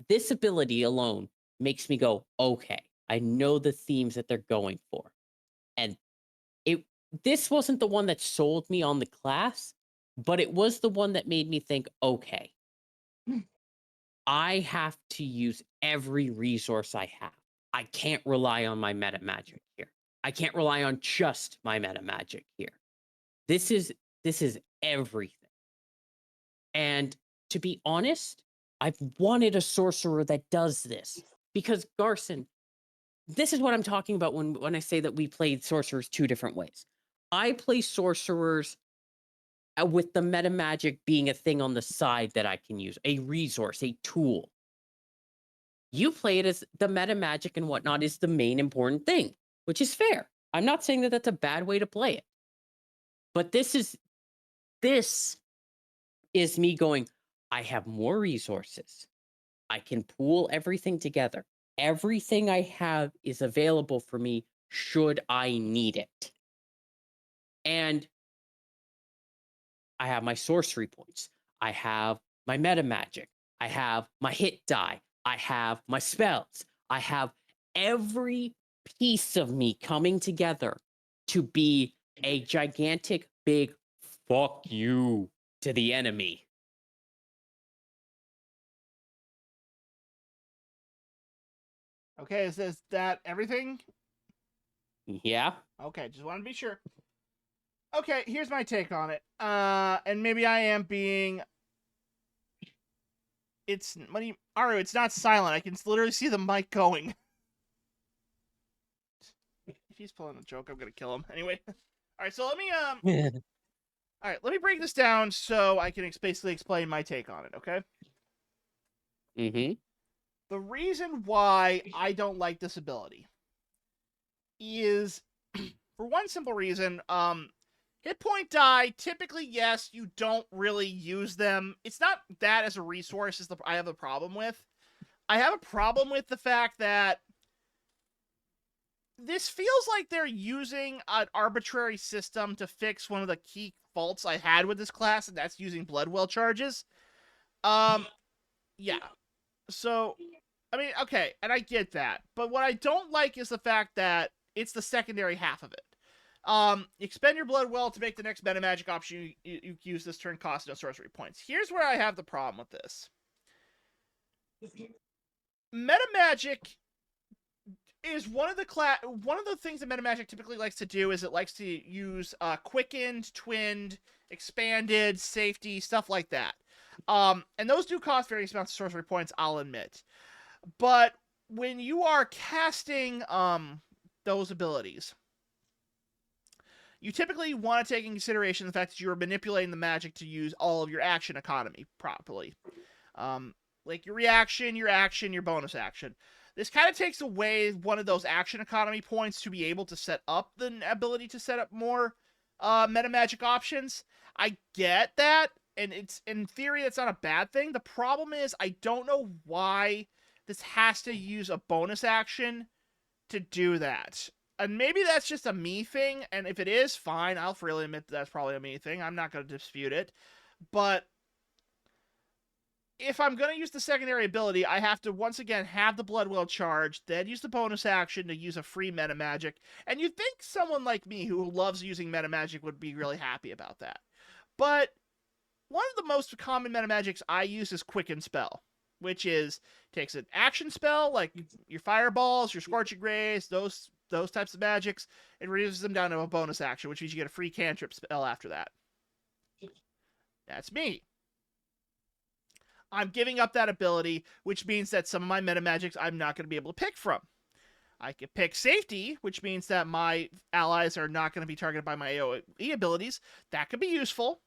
this ability alone makes me go, okay, I know the themes that they're going for. And it this wasn't the one that sold me on the class, but it was the one that made me think, okay, I have to use every resource I have. I can't rely on my meta magic here. I can't rely on just my meta magic here. This is everything. And to be honest, I've wanted a sorcerer that does this because Garson, this is what I'm talking about when I say that we played sorcerers two different ways. I play sorcerers with the meta magic being a thing on the side that I can use, a resource, a tool. You play it as the meta magic and whatnot is the main important thing, which is fair. I'm not saying that that's a bad way to play it. But this is me going, I have more resources. I can pool everything together. Everything I have is available for me should I need it. And I have my sorcery points. I have my meta magic. I have my hit die. I have my spells. I have every piece of me coming together to be a gigantic big fuck you to the enemy. Okay, is that everything? Yeah. Okay, just want to be sure. Okay, here's my take on it. And maybe I am being. Aru, it's not silent. I can literally see the mic going. If he's pulling a joke, I'm gonna kill him. Anyway. Alright, so let me Alright, let me break this down so I can basically explain my take on it, okay? Mm-hmm. The reason why I don't like this ability is for one simple reason. Hit point die, typically, yes, you don't really use them. It's not that as a resource is I have a problem with. I have a problem with the fact that this feels like they're using an arbitrary system to fix one of the key faults I had with this class, and that's using Bloodwell charges. Yeah. So, I mean, okay, and I get that. But what I don't like is the fact that it's the secondary half of it. Expend your Bloodwell to make the next meta magic option you use this turn cost no sorcery points. Here's where I have the problem with this. Meta magic is one of the things that meta magic typically likes to do is it likes to use quickened, twinned, expanded, safety, stuff like that. And those do cost various amounts of sorcery points, I'll admit. But when you are casting those abilities, you typically want to take in consideration the fact that you are manipulating the magic to use all of your action economy properly. Like your reaction, your action, your bonus action. This kind of takes away one of those action economy points to be able to set up the ability to set up more meta magic options. I get that, and it's in theory that's not a bad thing. The problem is I don't know why this has to use a bonus action to do that. And maybe that's just a me thing, and if it is, fine. I'll freely admit that's probably a me thing. I'm not going to dispute it. But if I'm going to use the secondary ability, I have to, once again, have the Bloodwell charge, then use the bonus action to use a free meta magic. And you'd think someone like me who loves using meta magic would be really happy about that. But one of the most common meta magics I use is Quicken Spell, which takes an action spell, like your Fireballs, your Scorching Rays, those types of magics, and reduces them down to a bonus action, which means you get a free cantrip spell after that. That's me. I'm giving up that ability, which means that some of my meta magics I'm not going to be able to pick from. I can pick Safety, which means that my allies are not going to be targeted by my AoE abilities. That could be useful.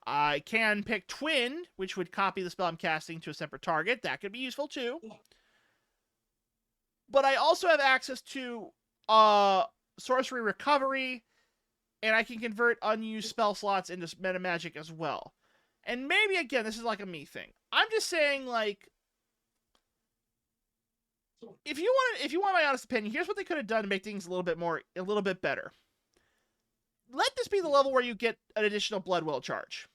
I can pick Twin, which would copy the spell I'm casting to a separate target. That could be useful too. But I also have access to Sorcery Recovery, and I can convert unused spell slots into meta magic as well. And maybe, again, this is like a me thing. I'm just saying, like, if you want my honest opinion, here's what they could have done to make things a little bit better. Let this be the level where you get an additional Bloodwell charge.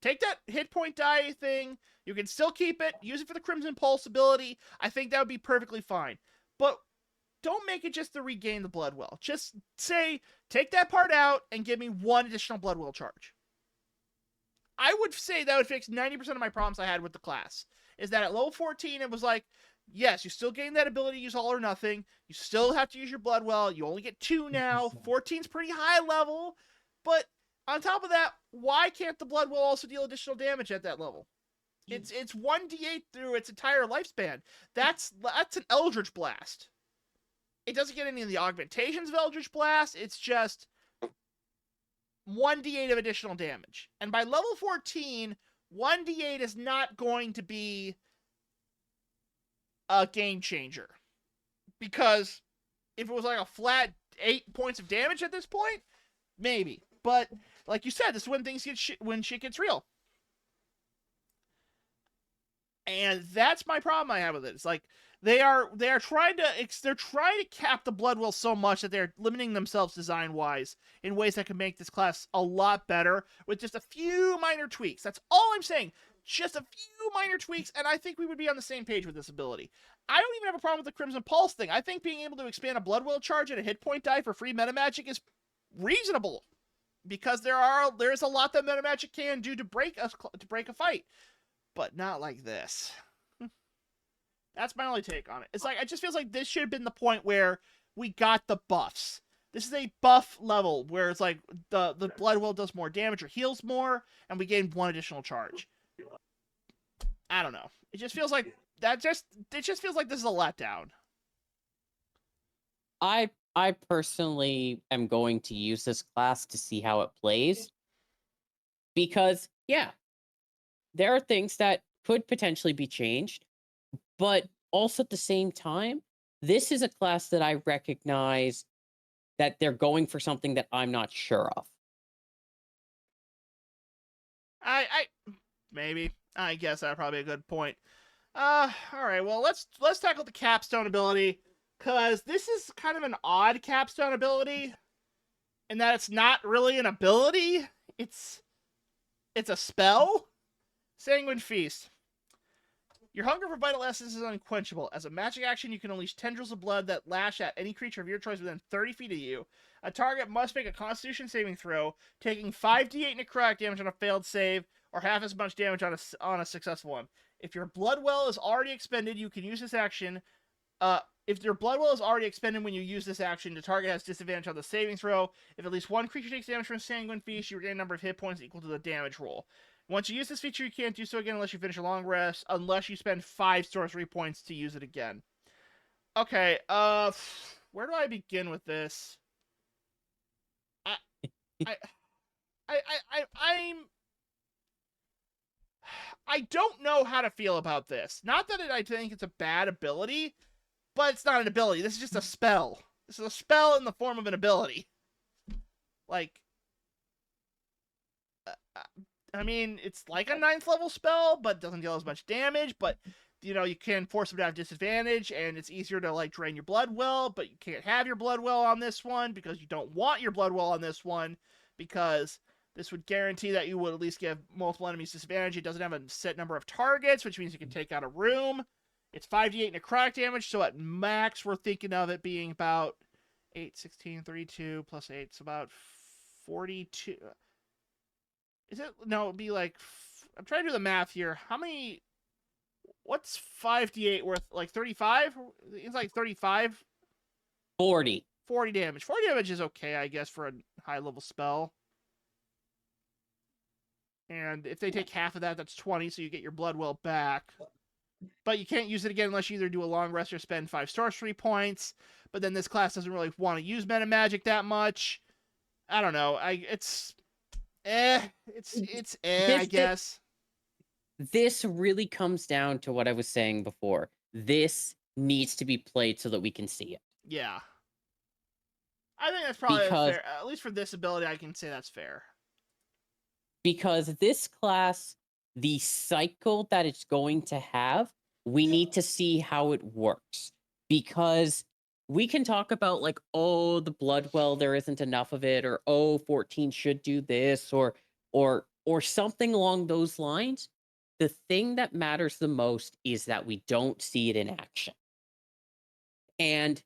Take that hit point die thing, You can still keep it, use it for the Crimson Pulse ability. I think that would be perfectly fine. But don't make it just to regain the Blood Well. Just say, take that part out and give me 1 additional Blood Well charge. I would say that would fix 90% of my problems I had with the class. Is that at level 14, it was like, yes, you still gain that ability to use All or Nothing. You still have to use your Blood Well. You only get 2 now. 14's pretty high level. But on top of that, why can't the Blood Well also deal additional damage at that level? It's 1d8 through its entire lifespan. That's an Eldritch Blast. It doesn't get any of the augmentations of Eldritch Blast. It's just 1d8 of additional damage. And by level 14, 1d8 is not going to be a game changer. Because if it was like a flat 8 points of damage at this point, maybe. But like you said, this is when things get when shit gets real. And that's my problem I have with it. It's like they are trying to cap the Blood Well so much that they're limiting themselves design wise in ways that can make this class a lot better with just a few minor tweaks. That's all I'm saying. Just a few minor tweaks, and I think we would be on the same page with this ability. I don't even have a problem with the Crimson Pulse thing. I think being able to expand a Blood Well charge and a hit point die for free meta magic is reasonable, because there's a lot that meta magic can do to break a fight. But not like this. That's my only take on it. It's like, it just feels like this should have been the point where we got the buffs. This is a buff level where it's like the Blood Well does more damage or heals more, and we gain 1 additional charge. I don't know. It just feels like it just feels like this is a letdown. I personally am going to use this class to see how it plays. Because, yeah, there are things that could potentially be changed, but also at the same time, this is a class that I recognize that they're going for something that I'm not sure of. I guess that's probably a good point. All right, well, let's tackle the capstone ability, because this is kind of an odd capstone ability in that it's not really an ability. It's a spell. Sanguine Feast. Your hunger for vital essence is unquenchable. As a magic action, you can unleash tendrils of blood that lash at any creature of your choice within 30 feet of you. A target must make a Constitution saving throw, taking 5d8 necrotic damage on a failed save, or half as much damage on a successful one. If your Blood Well is already expended, you can use this action. If your Blood Well is already expended when you use this action, the target has disadvantage on the saving throw. If at least one creature takes damage from Sanguine Feast, you regain a number of hit points equal to the damage roll. Once you use this feature, you can't do so again unless you finish a long rest, unless you spend 5 sorcery points to use it again. Okay, where do I begin with this? I don't know how to feel about this. Not that I think it's a bad ability, but it's not an ability. This is just a spell. This is a spell in the form of an ability. Like, I mean, it's like a 9th level spell, but doesn't deal as much damage, but, you know, you can force them to have disadvantage, and it's easier to, like, drain your Blood Well, but you can't have your Blood Well on this one, because you don't want your Blood Well on this one, because this would guarantee that you would at least give multiple enemies disadvantage. It doesn't have a set number of targets, which means you can take out a room. It's 5d8 necrotic damage, so at max, we're thinking of it being about 8, 16, 32, plus 8, it's about 42... Is it? No, it'd be like... I'm trying to do the math here. How many... What's 5d8 worth? Like 35? It's like 35? 40. 40 damage. 40 damage is okay, I guess, for a high-level spell. And if they take half of that, that's 20, so you get your Blood Well back. But you can't use it again unless you either do a long rest or spend 5 sorcery points. But then this class doesn't really want to use meta magic that much. I don't know. It's I guess. This really comes down to what I was saying before. This needs to be played so that we can see it. Yeah. I think that's probably fair. At least for this ability, I can say that's fair. Because this class, the cycle that it's going to have, we need to see how it works. Because we can talk about, like, oh, the Blood Well, there isn't enough of it, or oh, 14 should do this, or something along those lines. the thing that matters the most is that we don't see it in action. And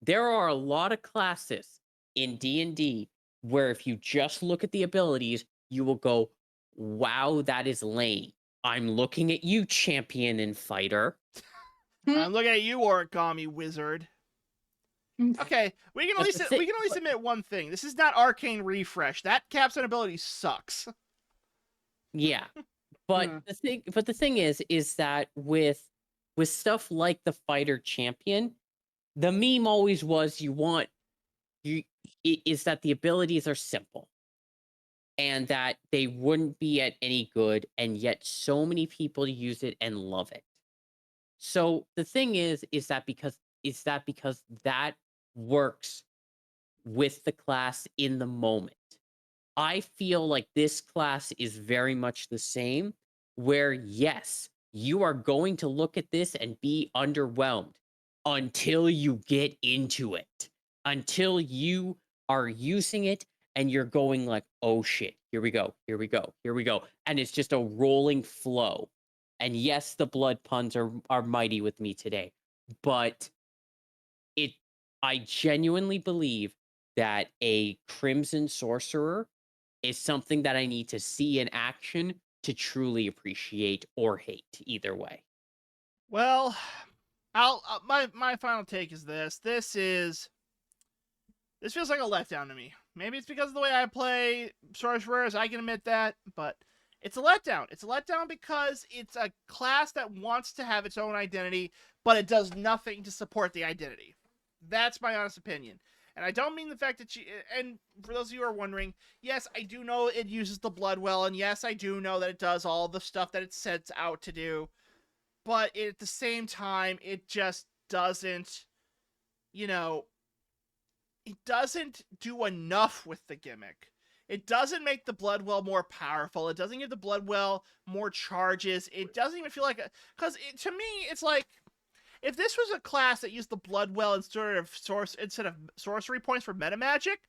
there are a lot of classes in D&D where if you just look at the abilities, you will go, "Wow, that is lame. I'm looking at you, champion and fighter." I'm looking at you, origami wizard. Okay, we can at But least the thi admit one thing. This is not Arcane Refresh. That capstone ability sucks. Yeah. But Mm. the thing is that with stuff like the fighter champion, the meme always was you is that the abilities are simple and that they wouldn't be at any good, and yet so many people use it and love it. So the thing is that because that works with the class in the moment. I feel like this class is very much the same, where yes, you are going to look at this and be underwhelmed until you get into it, until you are using it and you're going like, oh shit, here we go, here we go, here we go. And it's just a rolling flow. And yes, the blood puns are mighty with me today, but it I genuinely believe that a crimson sorcerer is something that I need to see in action to truly appreciate or hate either way. Well, my final take is this. This feels like a letdown to me. Maybe it's because of the way I play sorcerers. I can admit that, but it's a letdown. It's a letdown because it's a class that wants to have its own identity, but it does nothing to support the identity. That's my honest opinion. And I don't mean the fact that and for those of you who are wondering, yes, I do know it uses the blood well, and yes, I do know that it does all the stuff that it sets out to do, but at the same time, it just doesn't, you know, it doesn't do enough with the gimmick. It doesn't make the Bloodwell more powerful. It doesn't give the Bloodwell more charges. It doesn't even feel like because to me, it's like if this was a class that used the Bloodwell instead of sorcery points for meta magic,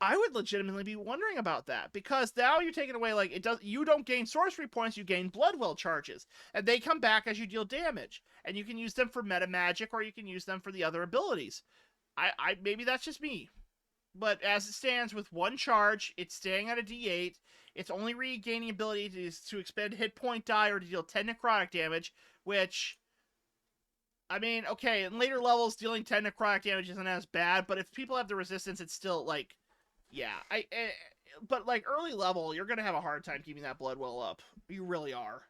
I would legitimately be wondering about that because now you're taking away like you don't gain sorcery points, you gain Bloodwell charges, and they come back as you deal damage, and you can use them for meta magic or you can use them for the other abilities. I maybe that's just me, but as it stands with one charge, it's staying at a D8. It's only regaining ability to expend hit point die or to deal 10 necrotic damage, which, I mean, okay, in later levels, dealing 10 necrotic damage isn't as bad, but if people have the resistance, it's still, like, yeah. But, like, early level, you're going to have a hard time keeping that Bloodwell up. You really are.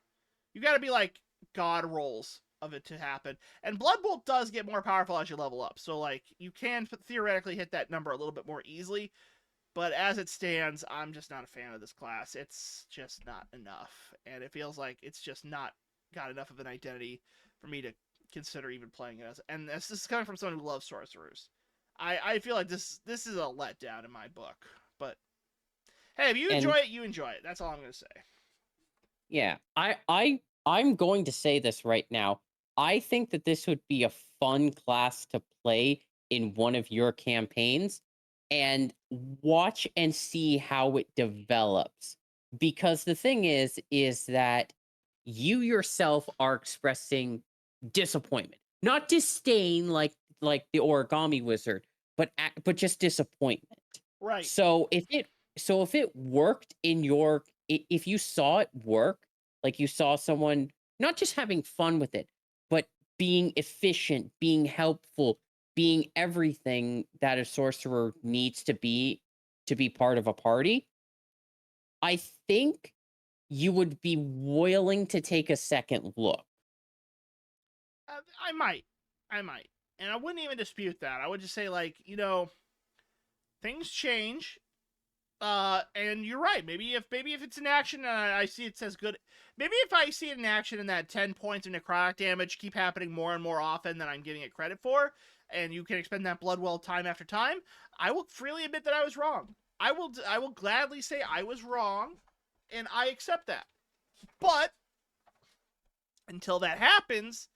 You got to be, like, god rolls of it to happen. And Blood Bolt does get more powerful as you level up. So, like, you can theoretically hit that number a little bit more easily. But as it stands, I'm just not a fan of this class. It's just not enough. And it feels like it's just not got enough of an identity for me to consider even playing it as. And this is coming from someone who loves sorcerers. I feel like this is a letdown in my book. But hey, if you enjoy And it, you enjoy it. That's all I'm going to say. yeah, I'm going to say this right now. I think that this would be a fun class to play in one of your campaigns and watch and see how it develops. Because the thing is that you yourself are expressing disappointment, not disdain like the origami wizard, but just disappointment. Right. So if it worked in your if you saw it work, like you saw someone not just having fun with it, but being efficient, being helpful, being everything that a sorcerer needs to be part of a party, I think you would be willing to take a second look. I might. I might. And I wouldn't even dispute that. I would just say, like, things change. And you're right. Maybe if it's in action and I see it says good, maybe if I see it in action and that 10 points of necrotic damage keep happening more and more often than I'm giving it credit for, and you can expend that Bloodwell time after time, I will freely admit that I was wrong. I will gladly say I was wrong, and I accept that. But until that happens,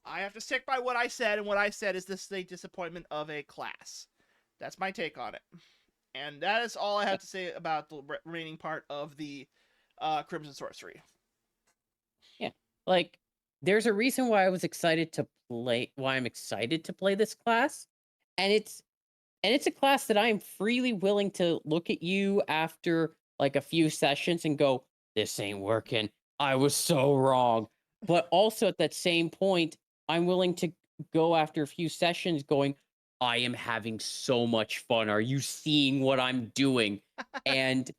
I have to stick by what I said, and what I said is this is a disappointment of a class. That's my take on it. And that is all I have to say about the remaining part of the Crimson Sorcery. Like, there's a reason why I'm excited to play this class, and it's a class that I am freely willing to look at you after, like, a few sessions and go, "This ain't working. I was so wrong." But also at that same point, I'm willing to go after a few sessions going, "I am having so much fun. Are you seeing what I'm doing?" And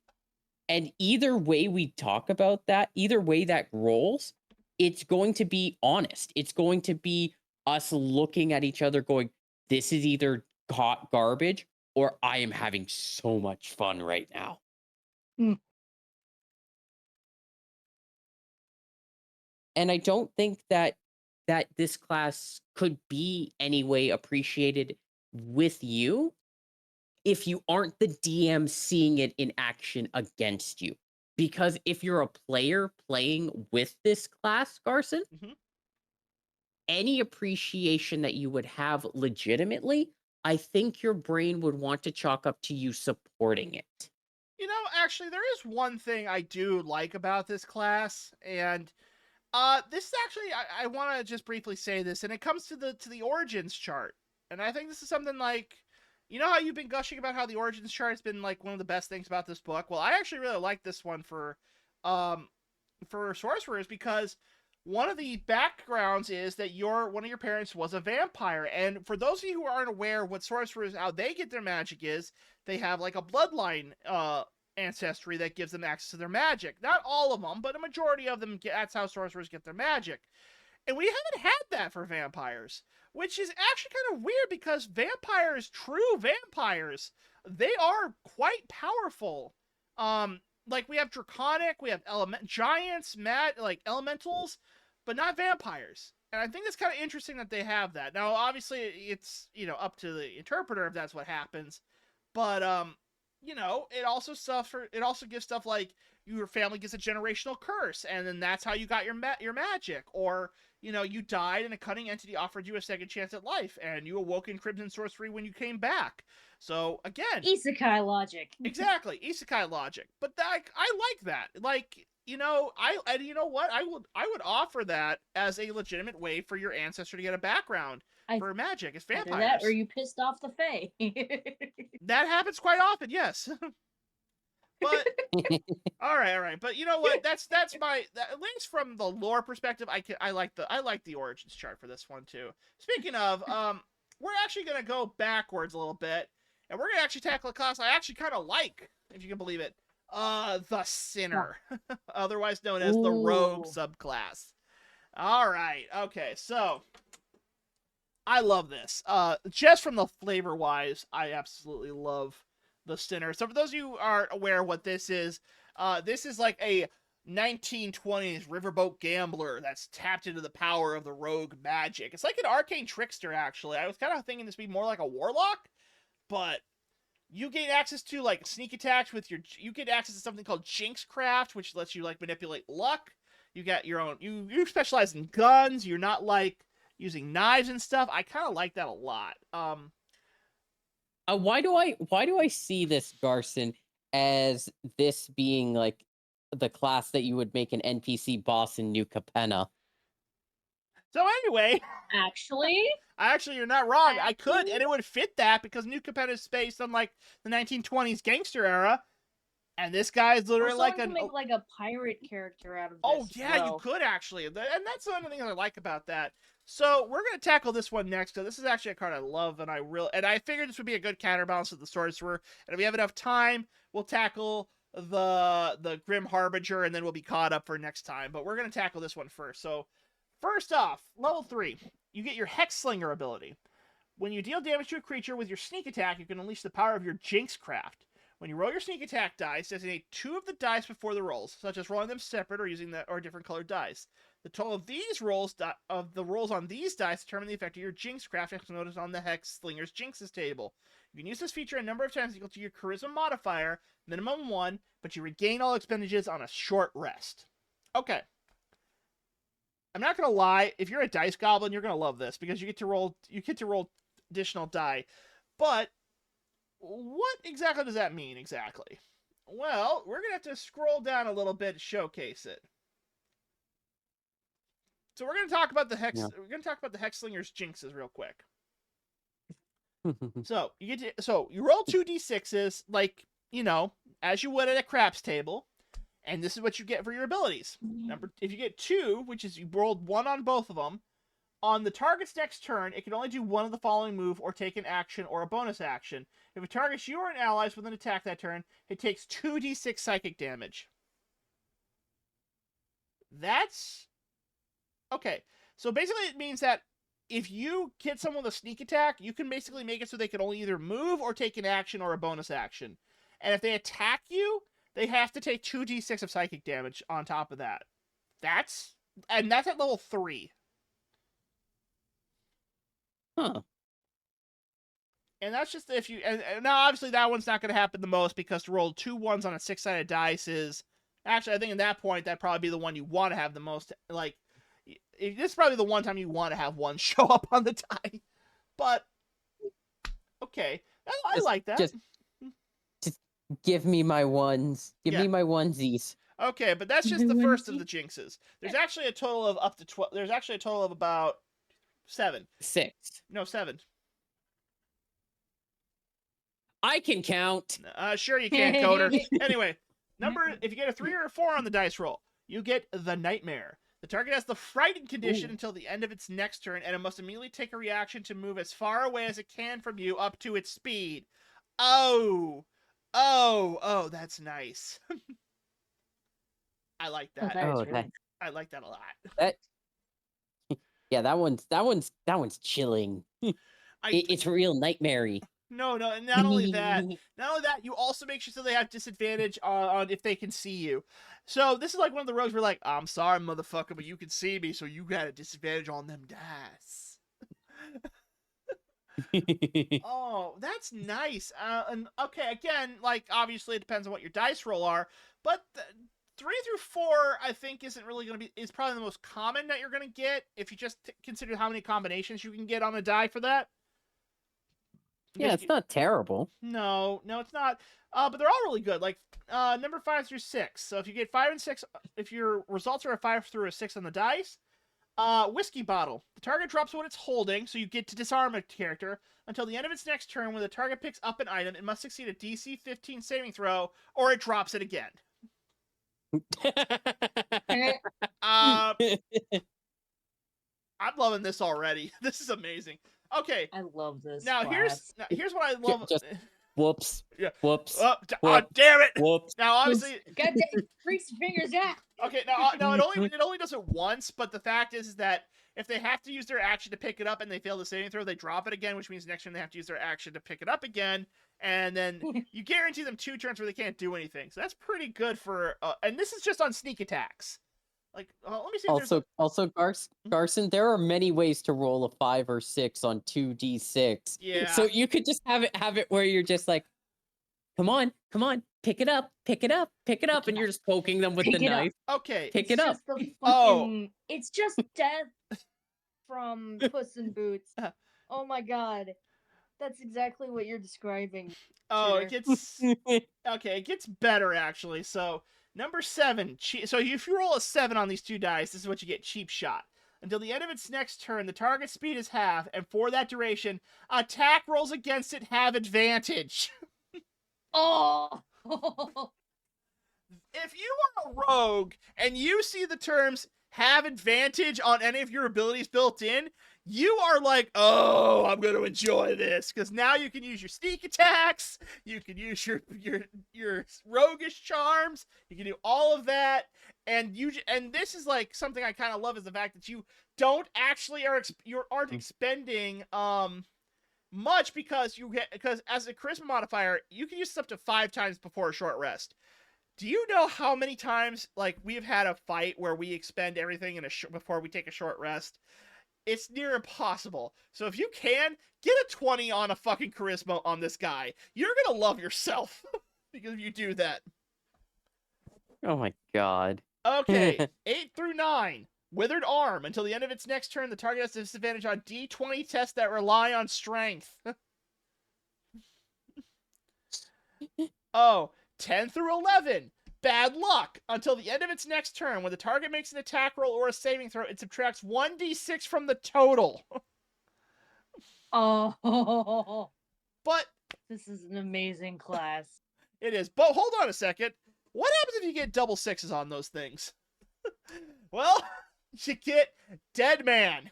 either way we talk about that, either way that rolls, it's going to be honest. It's going to be us looking at each other going, "This is either hot garbage or I am having so much fun right now." Mm. And I don't think that this class could be any way appreciated with you if you aren't the DM seeing it in action against you. Because if you're a player playing with this class, Garson, Mhm. any appreciation that you would have legitimately, I think your brain would want to chalk up to you supporting it. You know, actually, there is one thing I do like about this class, and this is actually I want to just briefly say this, and it comes to the origins chart, and I think this is something like, you know how you've been gushing about how the origins chart has been like one of the best things about this book. Well, I actually really like this one um, for sorcerers because one of the backgrounds is that one of your parents was a vampire, and for those of you who aren't aware what sorcerers how they get their magic is they have like a bloodline ancestry that gives them access to their magic. Not all of them, but a majority of them that's how sorcerers get their magic. And we haven't had that for vampires, which is actually kind of weird because vampires, true vampires, they are quite powerful. Like we have draconic, we have element giants, like elementals, but not vampires. And I think it's kind of interesting that they have that. Now, obviously, it's up to the interpreter if that's what happens, but it also gives stuff like your family gets a generational curse, and then that's how you got your magic, or you died and a cunning entity offered you a second chance at life, and you awoke in crimson sorcery when you came back. So again, Isekai logic. exactly isekai logic. But I like that. Like and you know what? I would offer that as a legitimate way for your ancestor to get a background I for magic. It's Either that or vampires. you pissed off the Fae. That happens quite often, yes. But all right. But you know what? That's at least from the lore perspective, I like the origins chart for this one too. Speaking of, we're actually gonna go backwards a little bit, and we're gonna actually tackle a class I actually kind of like, if you can believe it. The Sinner, otherwise known as the Rogue Ooh. subclass. All right. Okay. So I love this. Just from the flavor wise, I absolutely love the Sinner. So for those of you who aren't aware what this is like a 1920s riverboat gambler that's tapped into the power of the rogue magic. It's like an arcane trickster, actually. I was kind of thinking this would be more like a warlock, but you gain access to like sneak attacks with you get access to something called Jinxcraft, which lets you like manipulate luck. You got your own you specialize in guns. You're not like using knives and stuff. I kind of like that a lot. Why do I see this, Garson, as this being like the class that you would make an NPC boss in New Capenna? So anyway, Actually, actually you're not wrong. I could, actually, and it would fit that because New Capenna is based on like the 1920s gangster era, and this guy is or literally like someone an can make like a pirate character out of oh this as yeah, you well. could actually, and that's one of the things I like about that. So we're gonna tackle this one next. So this is actually a card I love, and I figured this would be a good counterbalance to the Sorcerer. And if we have enough time, we'll tackle the Grim Harbinger, and then we'll be caught up for next time. But we're gonna tackle this one first. So first off, level 3, you get your Hex Slinger ability. When you deal damage to a creature with your sneak attack, you can unleash the power of your Jinxcraft. When you roll your sneak attack dice, designate 2 of the dice before the rolls, such as rolling them separate or using different colored dice. The total of these rolls of the rolls on these dice determine the effect of your Jinxcraft, as noted on the Hex Slinger's Jinxes table. You can use this feature a number of times equal to your Charisma modifier, minimum 1, but you regain all expenditures on a short rest. Okay. I'm not gonna lie, if you're a dice goblin, you're gonna love this because you get to roll additional die. But what exactly does that mean exactly? Well, we're gonna have to scroll down a little bit to showcase it. So we're gonna talk about the hex. Yeah. We're gonna talk about the Hexslinger's jinxes real quick. So you roll 2d6s like as you would at a craps table, and this is what you get for your abilities. If you get 2, which is you rolled 1 on both of them, on the target's next turn, it can only do one of the following move or take an action or a bonus action. If it targets you or an allies with an attack that turn, it takes 2d6 psychic damage. That's okay. So basically, it means that if you hit someone with a sneak attack, you can basically make it so they can only either move or take an action or a bonus action. And if they attack you, they have to take 2d6 of psychic damage on top of that. That's at level 3. Huh. And that's just if you... And now, obviously, that one's not going to happen the most, because to roll 2 1s on a 6-sided dice is... Actually, I think at that point, that'd probably be the one you want to have the most... Like, this is probably the one time you want to have one show up on the die. But, okay. I like that. Just give me my ones. Give me my onesies. Okay, but that's just the first of the jinxes. There's actually a total of up to 12... There's actually a total of about 7. 6. No, 7. I can count. Sure you can, Coder. Anyway, if you get a 3 or a 4 on the dice roll, you get the Nightmare. The target has the frightened condition until the end of its next turn, and it must immediately take a reaction to move as far away as it can from you up to its speed. Oh, that's nice. I like that. I like that a lot. That one's chilling. It's real nightmare-y. No, and not only that, you also make sure so they have disadvantage on if they can see you. So this is like one of the rogues where like, I'm sorry, motherfucker, but you can see me, so you got a disadvantage on them dice. Oh, that's nice. And okay, again, like obviously it depends on what your dice roll are, but 3 through 4, I think is probably the most common that you're gonna get if you just consider how many combinations you can get on a die for that. Yeah, it's not terrible. No, it's not. But they're all really good. Like number 5 through 6. So if you get 5 and 6, if your results are a 5 through a 6 on the dice, whiskey bottle. The target drops what it's holding, so you get to disarm a character until the end of its next turn. When the target picks up an item, it must succeed a DC 15 saving throw, or it drops it again. I'm loving this already. This is amazing. Okay. I love this. Now class. here's what I love. Just whoops. Yeah. Whoops. Oh, damn it. Whoops. Now obviously. God damn, freaks fingers out. Okay. Now it only does it once, but the fact is that if they have to use their action to pick it up and they fail the saving throw, they drop it again, which means next turn they have to use their action to pick it up again, and then you guarantee them 2 turns where they can't do anything. So that's pretty good for. And this is just on sneak attacks. Like, let me see. Also, Garson, there are many ways to roll a 5 or 6 on 2d6. Yeah. So you could just have it where you're just like, come on, pick it up, and you're just poking them with the knife. Okay. Pick it up. It's just death from Puss in Boots. Oh my god. That's exactly what you're describing. Oh, it gets better actually. So number 7. So if you roll a 7 on these 2 dice, this is what you get: cheap shot. Until the end of its next turn, the target speed is half, and for that duration, attack rolls against it have advantage. Oh! If you are a rogue and you see the terms have advantage on any of your abilities built in, you are like, oh, I'm going to enjoy this, because now you can use your sneak attacks, you can use your roguish charms, you can do all of that, and this is like something I kind of love, is the fact that you don't actually aren't expending much, because as a charisma modifier, you can use this up to 5 times before a short rest. Do you know how many times like we've had a fight where we expend everything before we take a short rest? It's near impossible. So if you can, get a 20 on a fucking charisma on this guy. You're gonna love yourself because if you do that. Oh my god. Okay, 8 through 9. Withered Arm. Until the end of its next turn, the target has disadvantage on D20 tests that rely on strength. 10 through 11. Bad luck. Until the end of its next turn, when the target makes an attack roll or a saving throw, it subtracts 1d6 from the total. Oh, But this is an amazing class. it is. But hold on a second. What happens if you get double sixes on those things? Well, you get Dead Man.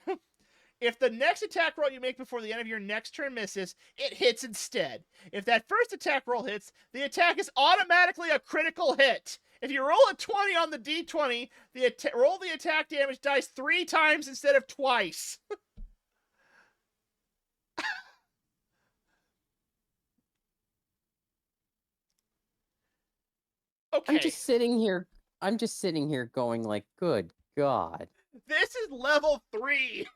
If the next attack roll you make before the end of your next turn misses, it hits instead. If that first attack roll hits, the attack is automatically a critical hit. If you roll a 20 on the d20, roll the attack damage dice 3 times instead of twice. Okay. I'm just sitting here going like, good God. This is level 3.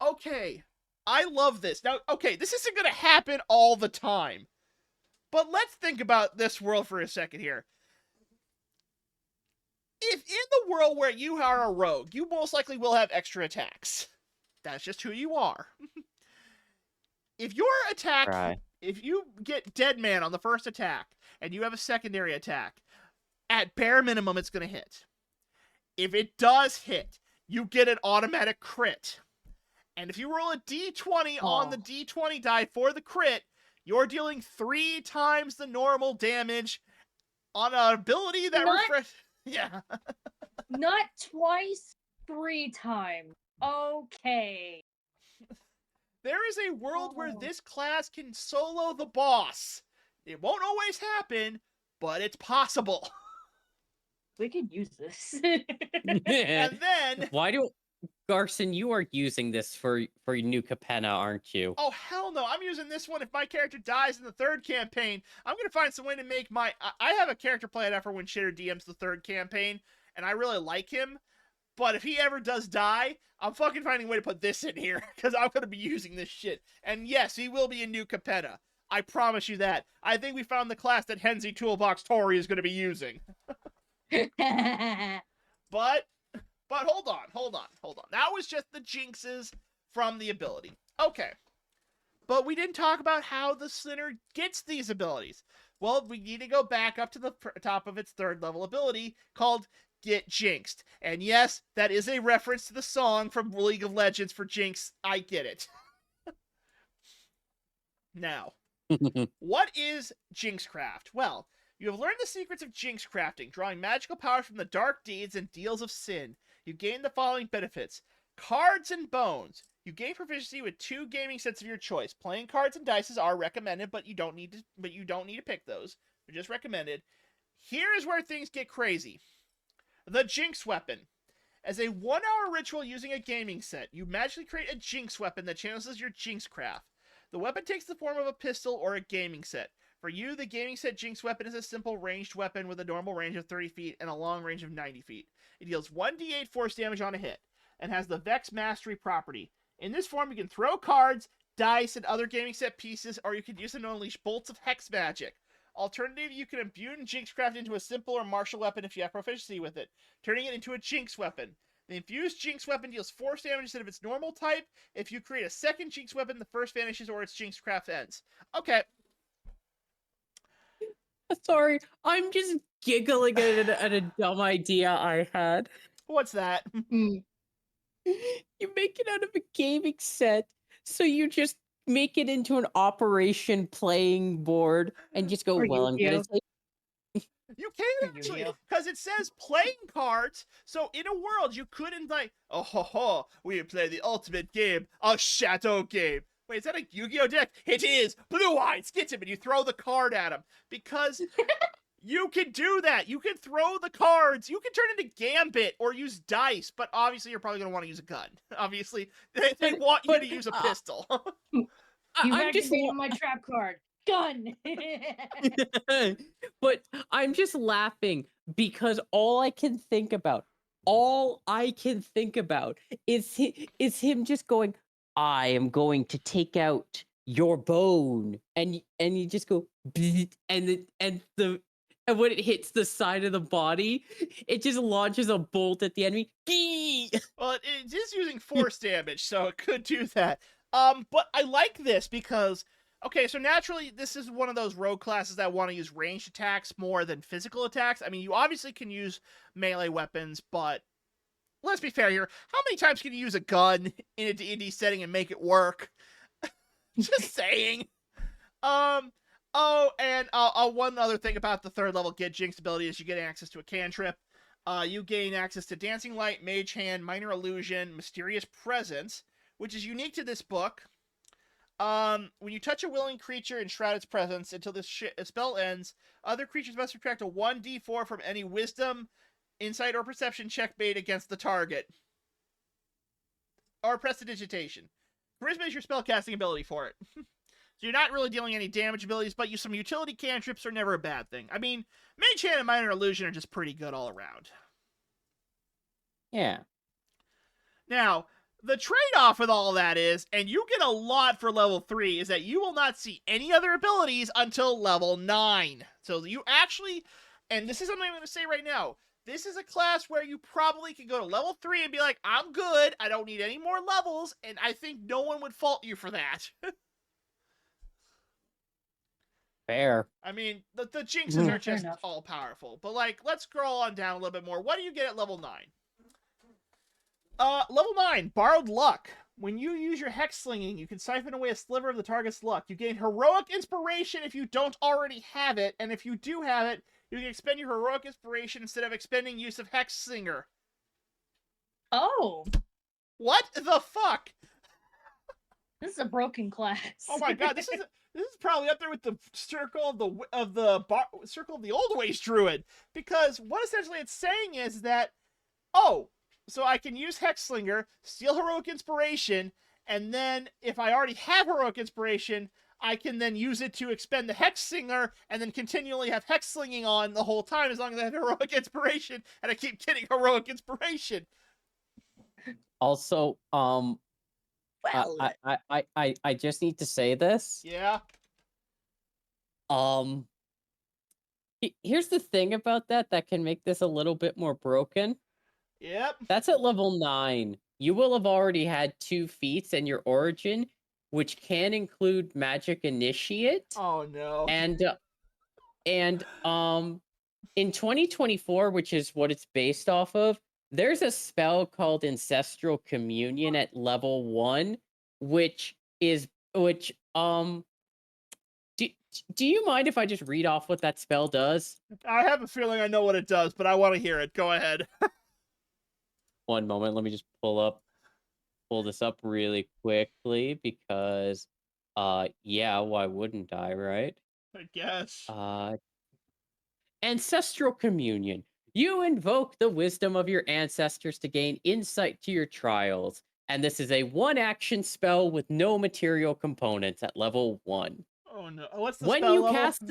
Okay. I love this. Now, okay, this isn't going to happen all the time. But let's think about this world for a second here. If in the world where you are a rogue, you most likely will have extra attacks. That's just who you are. If your attack, Right. if you get Dead Man on the first attack, and you have a secondary attack, at bare minimum, it's going to hit. If it does hit, you get an automatic crit. And if you roll a d20 on the d20 die for the crit, you're dealing 3 times the normal damage on an ability that Yeah. Not twice, 3 times. Okay. There is a world where this class can solo the boss. It won't always happen, but it's possible. We could use this. And then... Garson, you are using this for New Capenna, aren't you? Oh, hell no. I'm using this one if my character dies in the 3rd campaign. I'm going to find some way to make my... I have a character planned out for when Shitter DMs the 3rd campaign, and I really like him. But if he ever does die, I'm fucking finding a way to put this in here, because I'm going to be using this shit. And yes, he will be a New Capenna. I promise you that. I think we found the class that Hensi Toolbox Tori is going to be using. But hold on. That was just the jinxes from the ability. Okay. But we didn't talk about how the Sinner gets these abilities. Well, we need to go back up to the top of its 3rd level ability called Get Jinxed. And yes, that is a reference to the song from League of Legends for Jinx. I get it. Now, what is Jinxcraft? Well, you have learned the secrets of Jinx crafting, drawing magical powers from the dark deeds and deals of sin. You gain the following benefits. Cards and bones. You gain proficiency with 2 gaming sets of your choice. Playing cards and dice are recommended, but you don't need to pick those. They're just recommended. Here is where things get crazy. The Jinx weapon. As a 1-hour ritual using a gaming set, you magically create a Jinx weapon that channels your Jinxcraft. The weapon takes the form of a pistol or a gaming set. For you, the gaming set Jinx weapon is a simple ranged weapon with a normal range of 30 feet and a long range of 90 feet. It deals 1d8 force damage on a hit, and has the Vex Mastery property. In this form, you can throw cards, dice, and other gaming set pieces, or you can use them to unleash bolts of hex magic. Alternatively, you can imbue Jinxcraft into a simple or martial weapon if you have proficiency with it, turning it into a Jinx weapon. The infused Jinx weapon deals force damage instead of its normal type. If you create a second Jinx weapon, the first vanishes or its Jinxcraft ends. Okay. Sorry, I'm just giggling at a dumb idea I had. What's that? You make it out of a gaming set, so you just make it into an operation playing board and just go, Or well, I'm gonna Yu-Gi-Oh. take... You can actually, because it says playing cards, so in a world you couldn't like, oh ho ho, we play the ultimate game, a shadow game. Wait, is that a Yu-Gi-Oh deck? It is! Blue Eyes gets him and you throw the card at him. Because you can do that. You can throw the cards. You can turn into Gambit or use dice, but obviously you're probably going to want to use a gun. Obviously, they want you to use a pistol. You I'm activated my trap card. Gun. But I'm just laughing because all I can think about is him just going, I am going to take out your bone, and you just go, and when it hits the side of the body, it just launches a bolt at the enemy. Well, it is using force damage, so it could do that. But I like this because Okay, so naturally, this is one of those rogue classes that want to use ranged attacks more than physical attacks. I mean, you obviously can use melee weapons, but let's be fair here. How many times can you use a gun in a D&D setting and make it work? Just saying. Oh, and one other thing about the third level Get Jinx ability is you get access to a cantrip. You gain access to Dancing Light, Mage Hand, Minor Illusion, Mysterious Presence, which is unique to this book. When you touch a willing creature in Shrouded's presence until the spell ends, other creatures must subtract a 1d4 from any wisdom, insight, or perception check made against the target. Or prestidigitation. Charisma is your spellcasting ability for it. So you're not really dealing any damage abilities, but some utility cantrips are never a bad thing. I mean, Mage Hand and Minor Illusion are just pretty good all around. Yeah. Now, the trade-off with all of that is, and you get a lot for level 3, is that you will not see any other abilities until level 9. So you actually, and this is something I'm going to say right now, this is a class where you probably can go to level 3 and be like, I'm good, I don't need any more levels, and I think no one would fault you for that. Fair. I mean, the jinxes are Fair just enough. all-powerful. But, like, let's scroll on down a little bit more. What do you get at level 9? Level 9, Borrowed Luck. When you use your hex slinging, you can siphon away a sliver of the target's luck. You gain Heroic Inspiration if you don't already have it, and if you do have it, you can expend your Heroic Inspiration instead of expending use of Hex Slinger. Oh, What the fuck? this is a broken class. Oh my god, this is probably up there with the circle of the Old Ways Druid, because what essentially it's saying is that, oh, so I can use Hexslinger, steal Heroic Inspiration, and then if I already have Heroic Inspiration, I can then use it to expend the Hexslinger, and then continually have Hexslinging on the whole time as long as I have Heroic Inspiration, and I keep getting Heroic Inspiration. Also, Well, I just need to say this. Yeah. Here's the thing about that can make this a little bit more broken. Yep. That's at level 9. You will have already had 2 feats in your origin, which can include Magic Initiate. Oh no. And in 2024, which is what it's based off of, there's a spell called Ancestral Communion at level 1, which do you mind if I just read off what that spell does? I have a feeling I know what it does, but I want to hear it. Go ahead. One moment, let me just pull this up really quickly because yeah, why wouldn't I, right? I guess. Ancestral Communion. You invoke the wisdom of your ancestors to gain insight to your trials, and this is a 1-action spell with no material components at level 1. Oh no. What's the When spell you level? cast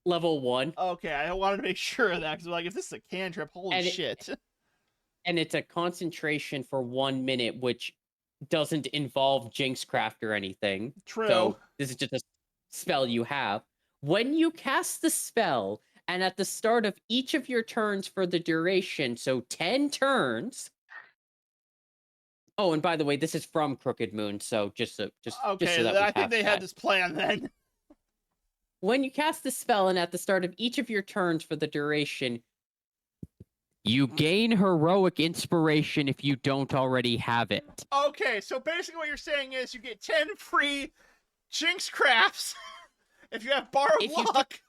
level 1, Okay, I wanted to make sure of that, because like, if this is a cantrip, holy shit. and it's a concentration for 1 minute, which doesn't involve Jinxcraft or anything. True. So this is just a spell you have. When you cast the spell, and at the start of each of your turns for the duration, so 10 turns. Oh, and by the way, this is from Crooked Moon, so just so that we I think have they that. had this plan then. When you cast the spell, and at the start of each of your turns for the duration, you gain Heroic Inspiration if you don't already have it. Okay, so basically what you're saying is you get 10 free Jinx crafts if you have Borrowed Luck.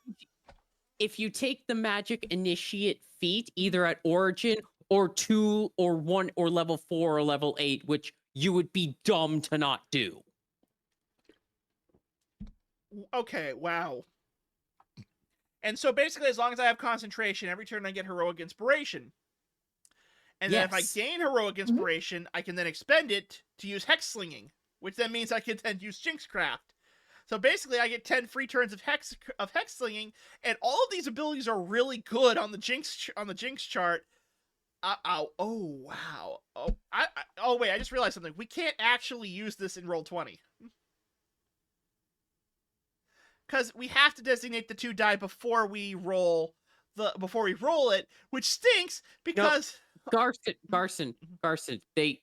If you take the Magic Initiate feat, either at Origin or 2 or 1 or level 4 or level 8, which you would be dumb to not do. Okay, wow. And so basically, as long as I have concentration, every turn I get Heroic Inspiration. And then if I gain Heroic Inspiration, I can then expend it to use Hex Slinging, which then means I can then use Jinxcraft. So basically, I get 10 free turns of hex slinging, and all of these abilities are really good on the Jinx chart. Oh wow. Oh wait, I just realized something. We can't actually use this in Roll20. Because we have to designate the 2 die before we roll it, which stinks because Garson, they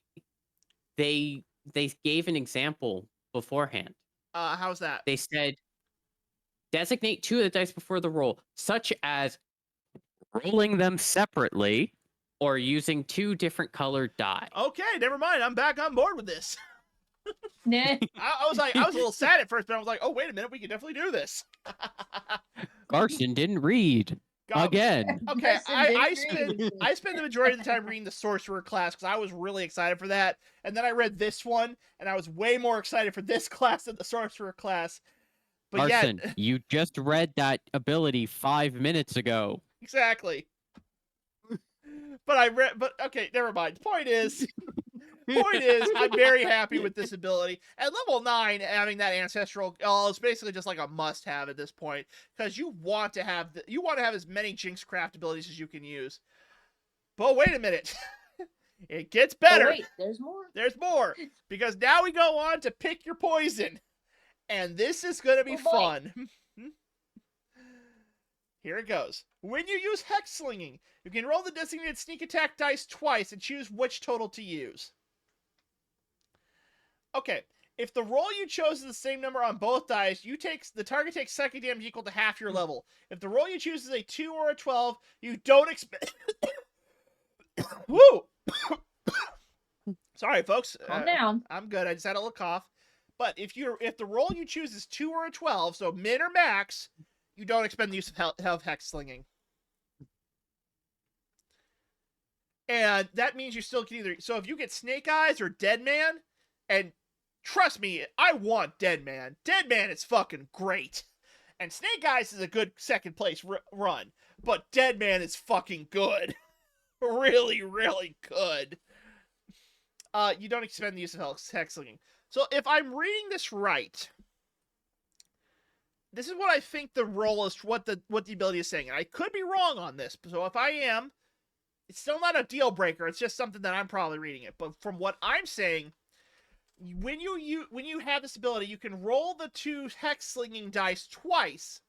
gave an example beforehand. How's that? They said designate 2 of the dice before the roll, such as rolling them separately or using 2 different colored die. Okay, never mind. I'm back on board with this. Nah. I was a little sad at first, but I was like, oh, wait a minute, we can definitely do this. Carson didn't read again. Okay, Carson didn't read. I spent the majority of the time reading the sorcerer class because I was really excited for that, and then I read this one, and I was way more excited for this class than the sorcerer class. But Carson, yet, you just read that ability 5 minutes ago. exactly. But okay, never mind. Point is, I'm very happy with this ability. At level 9, having that ancestral, it's basically just like a must-have at this point because you want to have as many Jinxcraft abilities as you can use. But wait a minute, it gets better. Oh, wait, there's more. There's more because now we go on to pick your poison, and this is gonna be fun. Here it goes. When you use Hex Slinging, you can roll the designated sneak attack dice twice and choose which total to use. Okay, if the roll you chose is the same number on both dice, the target takes psychic damage equal to half your level. If the roll you choose is a 2 or a 12, you don't expect... Woo! Sorry, folks. Calm down. I'm good. I just had a little cough. But if the roll you choose is 2 or a 12, so min or max, you don't expend the use of Hex Slinging. And that means you still can either... So if you get Snake Eyes or Dead Man, and trust me, I want Dead Man. Dead Man is fucking great. And Snake Eyes is a good second place run. But Dead Man is fucking good. Really, really good. You don't expend the use of Hex Slinging. So if I'm reading this right, this is what I think the roll is, what the ability is saying. And I could be wrong on this. So if I am, it's still not a deal breaker. It's just something that I'm probably reading it. But from what I'm saying, when you have this ability, you can roll the 2 Hex Slinging dice twice,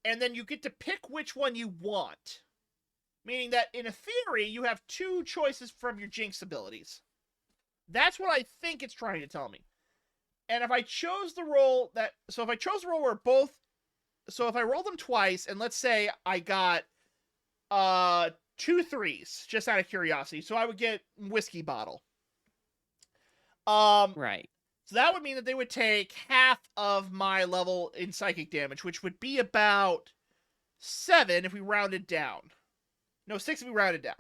and then you get to pick which one you want. Meaning that, in a theory, you have 2 choices from your Jinx abilities. That's what I think it's trying to tell me. And if I chose the roll that... So if I chose the roll where both... So if I roll them twice, and let's say I got 2 3s, just out of curiosity. So I would get Whiskey Bottle. Right. So that would mean that they would take half of my level in psychic damage, which would be about 7 if we rounded down. No, 6 if we rounded down.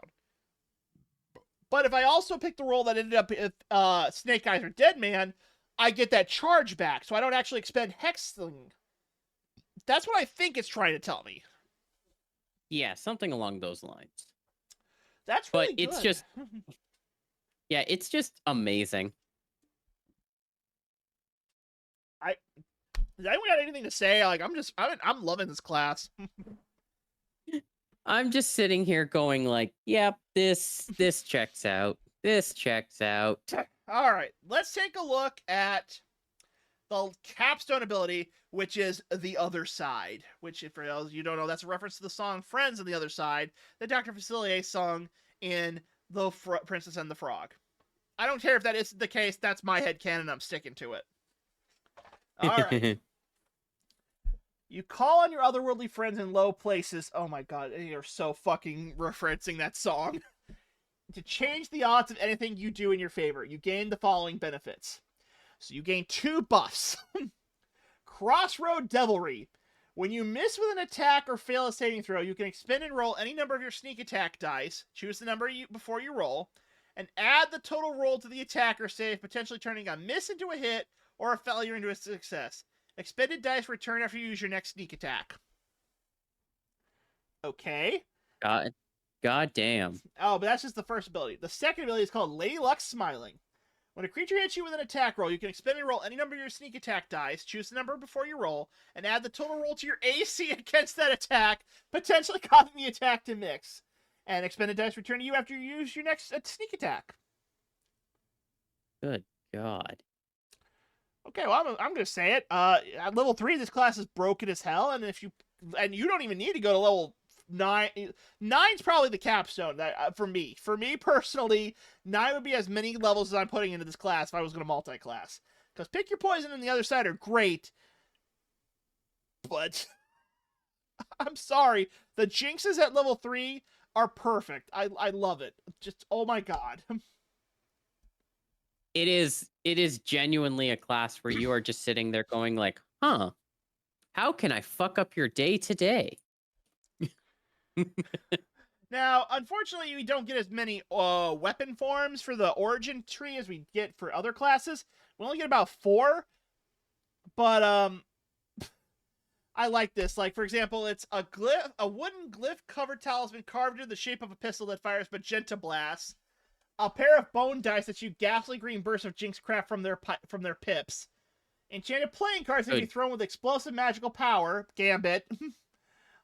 But if I also pick the roll that ended up with Snake Eyes or Dead Man, I get that charge back, so I don't actually expend Hex Slinging. That's what I think it's trying to tell me. Yeah, something along those lines. That's really But it's good. just... Yeah, it's just amazing. Does anyone got anything to say? Like, I'm loving this class. I'm just sitting here going like, yep, this checks out. This checks out. All right, let's take a look at the capstone ability, which is The Other Side, which, if for those you don't know, that's a reference to the song Friends on the Other Side, that Dr. Facilier sung in The Princess and the Frog. I don't care if that is the case, that's my headcanon, I'm sticking to it. All right. You call on your otherworldly friends in low places. Oh my god, you're so fucking referencing that song. To change the odds of anything you do in your favor, you gain the following benefits. So you gain 2 buffs. Crossroad Devilry. When you miss with an attack or fail a saving throw, you can expend and roll any number of your sneak attack dice. Choose the number before you roll. And add the total roll to the attack or save, potentially turning a miss into a hit or a failure into a success. Expended dice return after you use your next sneak attack. Okay. God damn. Oh, but that's just the first ability. The second ability is called Lady Luck Smiling. When a creature hits you with an attack roll, you can expend and roll any number of your sneak attack dice, choose the number before you roll, and add the total roll to your AC against that attack, potentially causing the attack to mix. And expended dice return to you after you use your next sneak attack. Good God. Okay, well, I'm going to say it. At level 3, this class is broken as hell, and you don't even need to go to level 9. 9's probably the capstone that for me. For me personally, 9 would be as many levels as I'm putting into this class if I was going to multi-class. Because Pick Your Poison and the Other Side are great, but I'm sorry, the Jinxes at level 3 are perfect. I love it. Just, oh my god. It is genuinely a class where you are just sitting there going like, huh, how can I fuck up your day today? Now, unfortunately, we don't get as many weapon forms for the origin tree as we get for other classes. We only get about 4, but I like this. Like, for example, it's a wooden glyph-covered talisman carved into the shape of a pistol that fires magenta blasts, a pair of bone dice that shoot ghastly green bursts of jinx crap from their pips, enchanted playing cards that can be thrown with explosive magical power, Gambit,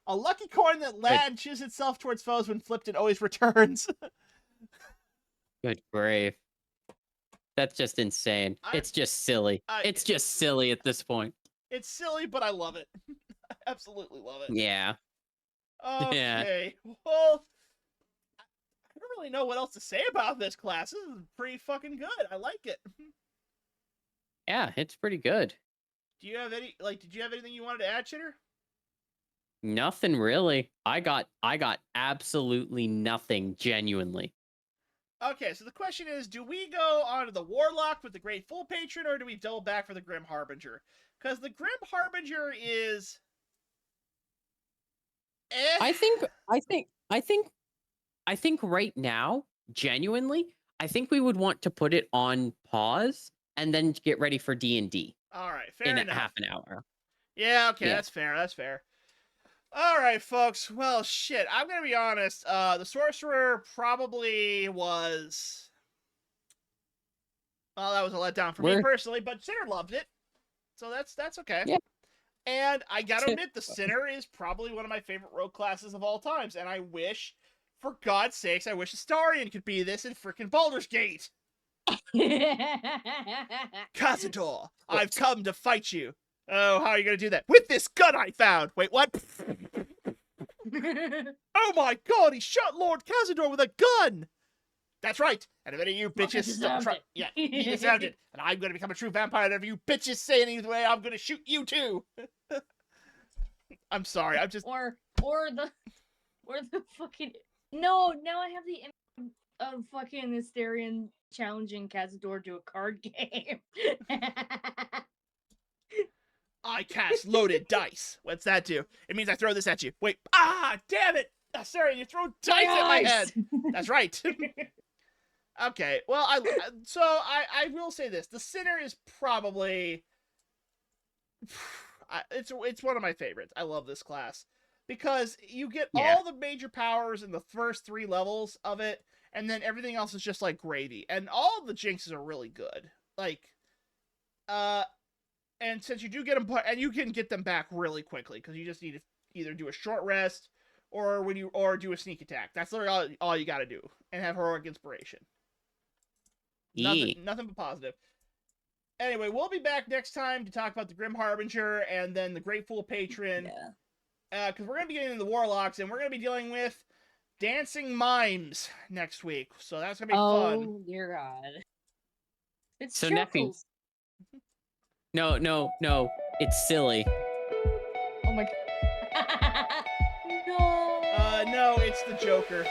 a lucky coin that launches itself towards foes when flipped and always returns. Good grave. That's just insane. It's just silly. It's just silly at this point. It's silly, but I love it. I absolutely love it. Yeah. Okay. Yeah. Well, I don't really know what else to say about this class. This is pretty fucking good. I like it. Yeah, it's pretty good. Do you have any did you have anything you wanted to add, Chitter? Nothing really. I got absolutely nothing, genuinely. Okay, so the question is, do we go on to the Warlock with the Great Full Patron, or do we double back for the Grim Harbinger? Because the Grim Harbinger is I think right now, genuinely, I think we would want to put it on pause and then get ready for D&D. All right, fair enough. In half an hour. Yeah, okay, that's fair. That's fair. All right, folks. Well, shit. I'm gonna be honest. The Sorcerer probably was. Well, that was a letdown for me personally, but Sinner loved it, so that's okay. Yeah. And I gotta admit, the Sinner is probably one of my favorite rogue classes of all times, and I wish, for God's sakes, I wish Astarion could be this in frickin' Baldur's Gate. Cazador, I've come to fight you. Oh, how are you gonna do that? With this gun I found! Wait, what? Oh my god, he shot Lord Cazador with a gun! That's right. And if any of you bitches yeah, he deserved it. And I'm gonna become a true vampire, and if you bitches say anything, I'm gonna shoot you too. I'm sorry, I'm just or the fucking no, now I have the image of fucking Astarion challenging Cazador to a card game. I cast loaded dice. What's that do? It means I throw this at you. Wait, damn it! Astarion, you throw dice at my head. That's right. Okay, well, I will say this: the Sinner is probably it's one of my favorites. I love this class because you get all the major powers in the first 3 levels of it, and then everything else is just like gravy. And all of the jinxes are really good. Like, and since you do get them, and you can get them back really quickly because you just need to either do a short rest or do a sneak attack. That's literally all you got to do, and have heroic inspiration. Nothing but positive. Anyway, we'll be back next time to talk about the Grim Harbinger and then the Great Fool Patron. Yeah. Because we're going to be getting into the Warlocks, and we're going to be dealing with dancing mimes next week. So that's going to be fun. Oh, dear God. It's so Neffy. No. It's silly. Oh my God. No. No, it's the Joker.